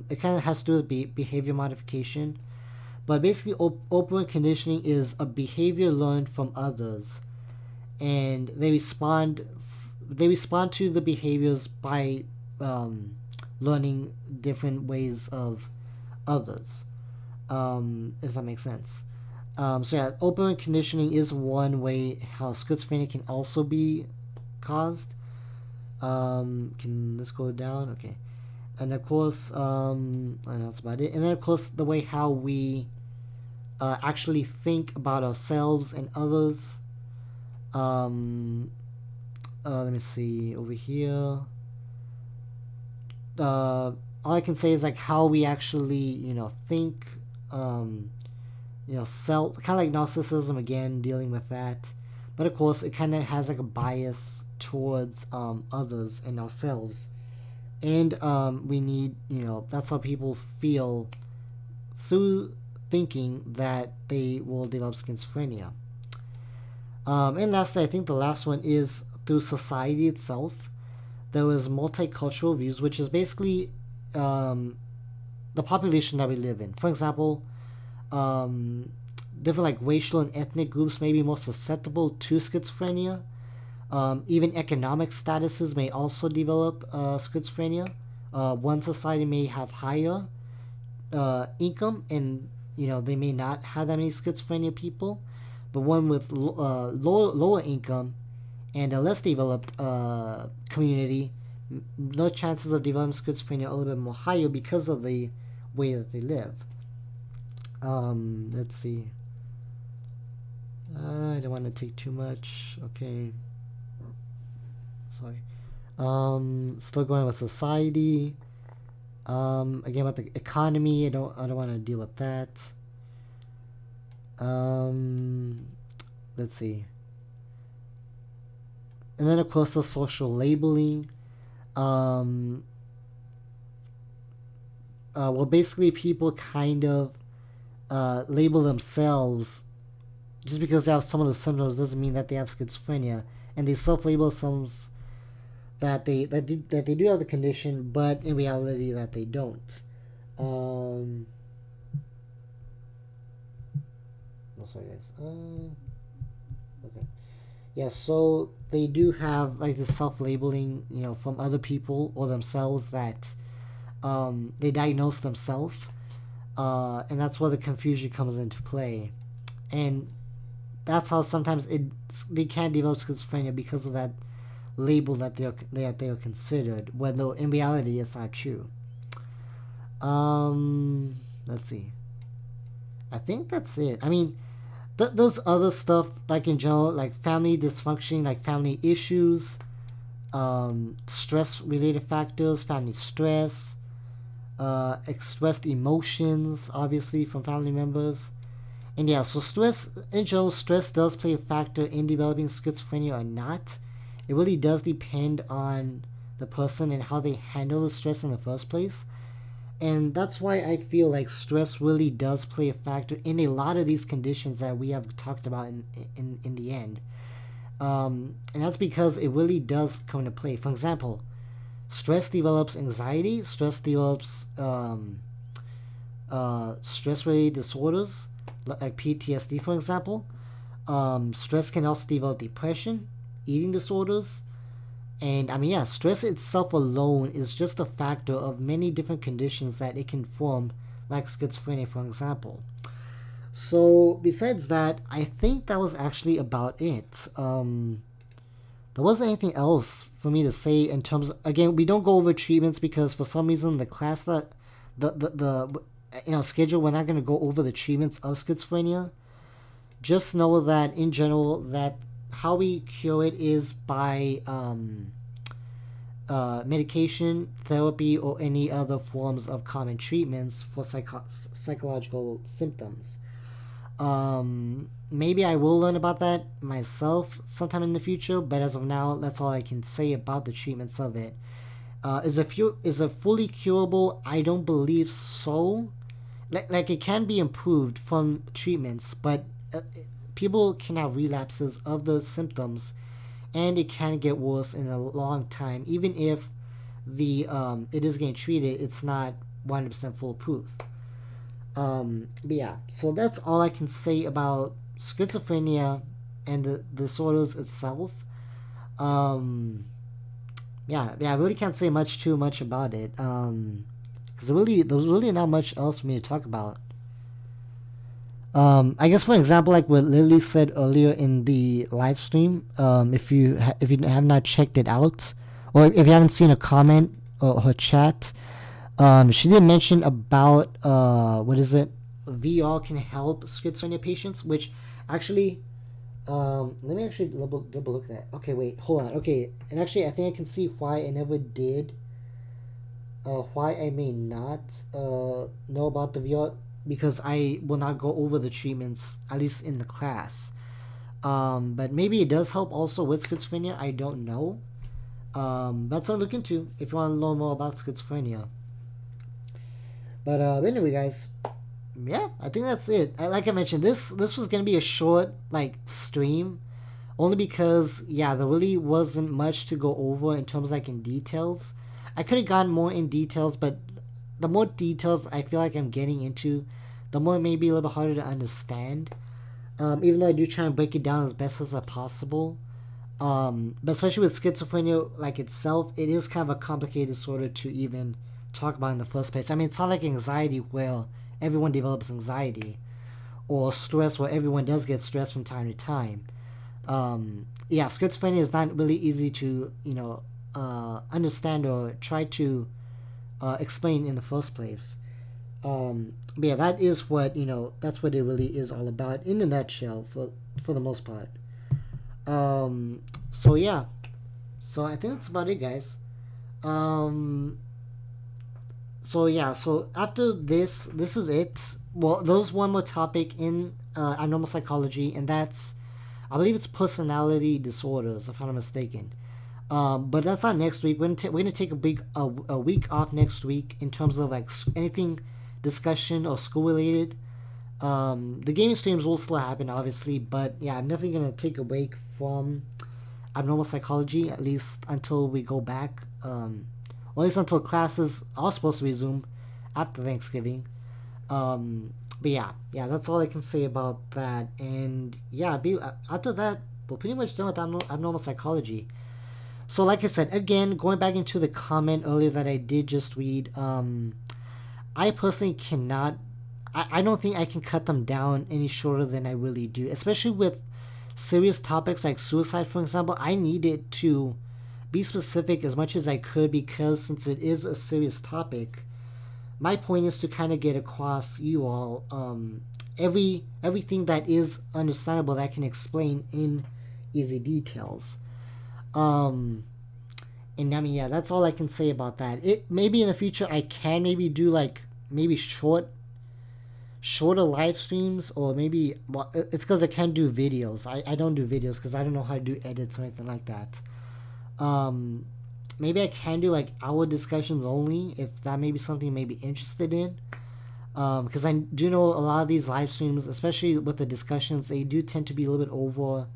It kind of has to do with behavior modification. But basically, operant conditioning is a behavior learned from others, and they respond to the behaviors by learning different ways of others. If that makes sense. So yeah, operant conditioning is one way how schizophrenia can also be caused. Can this go down? Okay. And of course, and that's about it. And then of course, the way how we actually think about ourselves and others. Let me see over here. All I can say is like how we actually, think. Self, kind of like narcissism again, dealing with that. But of course, it kind of has like a bias towards others and ourselves. And we need, that's how people feel through thinking that they will develop schizophrenia. And lastly, I think the last one is through society itself. There is multicultural views, which is basically the population that we live in. For example, different like racial and ethnic groups may be more susceptible to schizophrenia. Even economic statuses may also develop schizophrenia. One society may have higher income, and they may not have that many schizophrenia people, but one with lower income and a less developed community the chances of developing schizophrenia are a little bit more higher because of the way that they live. Let's see. I don't want to take too much. Okay. Sorry. Still going with society. Again about the economy. I don't want to deal with that. Let's see. And then of course the social labeling. Well, basically people kind of label themselves. Just because they have some of the symptoms doesn't mean that they have schizophrenia, and they self-label themselves that they do have the condition, but in reality that they don't. Oh, sorry guys. Okay. Yeah, so they do have like the self-labeling, from other people or themselves that they diagnose themselves, and that's where the confusion comes into play, and that's how sometimes they can develop schizophrenia because of that label that they are considered, when though in reality it's not true. Let's see. I think that's it. I mean, there's other stuff like in general, like family dysfunction, like family issues, stress related factors, family stress, expressed emotions, obviously from family members. And yeah, so stress, in general, stress does play a factor in developing schizophrenia or not. It really does depend on the person and how they handle the stress in the first place. And that's why I feel like stress really does play a factor in a lot of these conditions that we have talked about in the end. And that's because it really does come into play. For example, stress develops anxiety, stress develops stress-related disorders, like PTSD, for example. Stress can also develop depression, eating disorders, and I mean, yeah, stress itself alone is just a factor of many different conditions that it can form, like schizophrenia, for example. So, besides that, I think that was actually about it. There wasn't anything else for me to say in terms of, again, we don't go over treatments because for some reason the class that the schedule, we're not going to go over the treatments of schizophrenia. Just know that in general that how we cure it is by medication, therapy, or any other forms of common treatments for psychological symptoms. Maybe I will learn about that myself sometime in the future, but as of now, that's all I can say about the treatments of it. Is it fully curable? I don't believe so. Like it can be improved from treatments, but people can have relapses of the symptoms, and it can get worse in a long time. Even if it is getting treated, it's not 100% foolproof. But yeah, so that's all I can say about schizophrenia and the disorders itself. Yeah, I really can't say too much about it. Because there's really not much else for me to talk about. I guess for example, like what Lily said earlier in the live stream, if you have not checked it out, or if you haven't seen a comment or her chat, she did mention about what is it? VR can help schizophrenia patients, which actually, let me actually double look at that. Okay, wait, hold on. Okay, and actually, I think I can see why I never did. Why I may not know about the VR, because I will not go over the treatments, at least in the class. But maybe it does help also with schizophrenia. I don't know. That's something to look into if you want to learn more about schizophrenia. But anyway, guys, yeah, I think that's it. Like I mentioned, this was gonna be a short stream, only because there really wasn't much to go over in terms in details. I could have gotten more in details, but the more details I feel like I'm getting into, the more it may be a little bit harder to understand. Even though I do try and break it down as best as possible. But especially with schizophrenia itself, it is kind of a complicated disorder to even talk about in the first place. I mean, it's not like anxiety where everyone develops anxiety, or stress where everyone does get stressed from time to time. Schizophrenia is not really easy to understand or try to explain in the first place. But yeah, that is what that's what it really is all about in a nutshell for the most part. So yeah, so I think that's about it, guys. Um, so yeah, so after this is it. Well, there's one more topic in abnormal psychology, and that's, I believe it's personality disorders, if I'm not mistaken. But that's not next week. We're gonna take a week off next week in terms of like anything discussion or school related. The gaming streams will still happen, obviously, but yeah, I'm definitely gonna take a break from abnormal psychology at least until we go back. Or at least until classes are supposed to resume after Thanksgiving. But yeah, that's all I can say about that. And yeah, after that, we're pretty much done with abnormal psychology. So, like I said, again, going back into the comment earlier that I did just read, I personally cannot. I don't think I can cut them down any shorter than I really do, especially with serious topics like suicide, for example. I needed to be specific as much as I could because since it is a serious topic, my point is to kind of get across you all everything that is understandable that I can explain in easy details. And I mean, yeah, that's all I can say about that. It maybe in the future I can maybe do like maybe shorter live streams, or maybe, well, it's because I can't do videos. I don't do videos because I don't know how to do edits or anything like that. Maybe I can do like hour discussions only if that may be something you may be interested in. Because I do know a lot of these live streams, especially with the discussions, they do tend to be a little bit over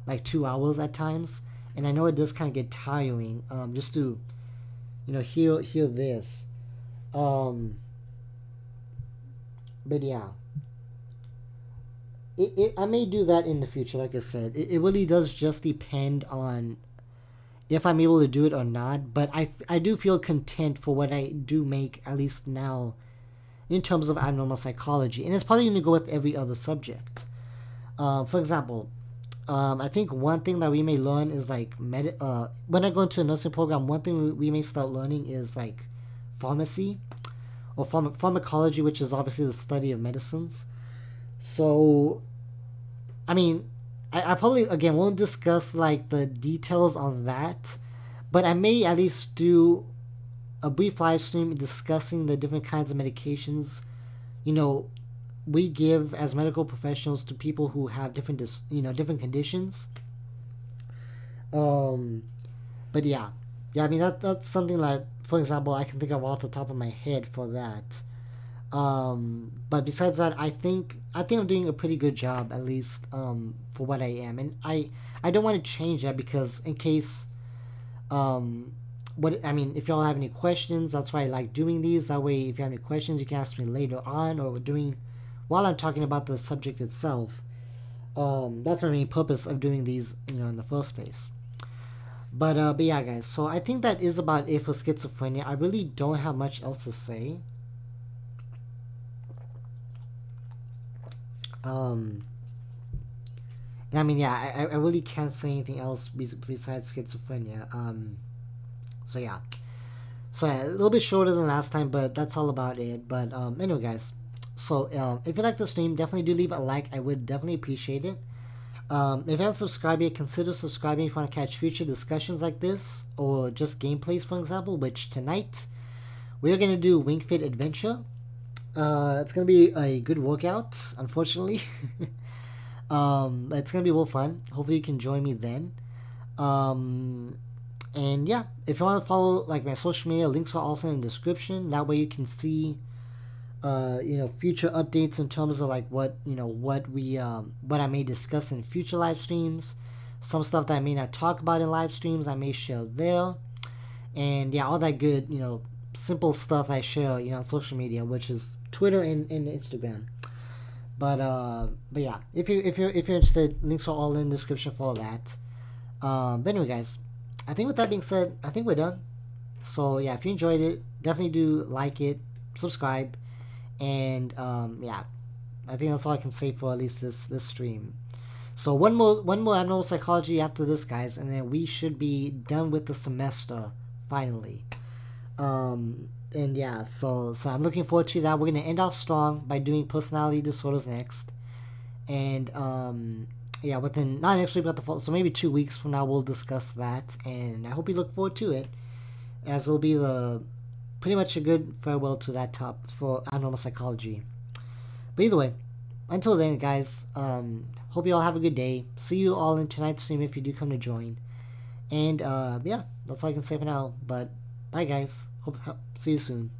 like 2 hours at times, and I know it does kind of get tiring. Just to hear this. But yeah, I may do that in the future. Like I said, it really does just depend on if I'm able to do it or not. But I do feel content for what I do make, at least now, in terms of abnormal psychology. And it's probably going to go with every other subject. For example, I think one thing that we may learn is like, when I go into a nursing program, one thing we may start learning is like pharmacy or pharmacology, which is obviously the study of medicines. So, I mean, I probably, again, won't discuss like the details on that, but I may at least do a brief live stream discussing the different kinds of medications, we give as medical professionals to people who have different conditions. But yeah, I mean that's something that, for example, I can think of off the top of my head for that. But besides that, I think I'm doing a pretty good job, at least for what I am, and I don't want to change that because in case if y'all have any questions, that's why I like doing these. That way, if you have any questions, you can ask me later on or while I'm talking about the subject itself. That's my main purpose of doing these, in the first place. But yeah, guys. So I think that is about it for schizophrenia. I really don't have much else to say. And I mean, yeah, I really can't say anything else besides schizophrenia. So yeah. So yeah, a little bit shorter than last time, but that's all about it. But anyway, guys. So if you like the stream, definitely do leave a like. I would definitely appreciate it. If you haven't subscribed yet, consider subscribing if you want to catch future discussions like this, or just gameplays, for example, which tonight we are going to do Wing Fit Adventure. It's going to be a good workout, unfortunately. It's going to be real fun. Hopefully you can join me then. And yeah, if you want to follow like my social media, links are also in the description. That way you can see future updates in terms of like what I may discuss in future live streams, some stuff that I may not talk about in live streams I may share there, and yeah, all that good simple stuff I share on social media, which is Twitter and Instagram. But yeah, if you're interested, links are all in the description for all that. But anyway, guys, I think with that being said, I think we're done. So yeah, if you enjoyed it, definitely do like it, subscribe. And yeah, I think that's all I can say for at least this stream. So one more abnormal psychology after this, guys, and then we should be done with the semester finally. And yeah, so I'm looking forward to that. We're gonna end off strong by doing personality disorders next, and yeah, within not next week, but so maybe 2 weeks from now we'll discuss that, and I hope you look forward to it, as it'll be the pretty much a good farewell to that top for abnormal psychology. But either way, until then, guys, hope you all have a good day. See you all in tonight's stream if you do come to join. And yeah, that's all I can say for now. But bye, guys. See you soon.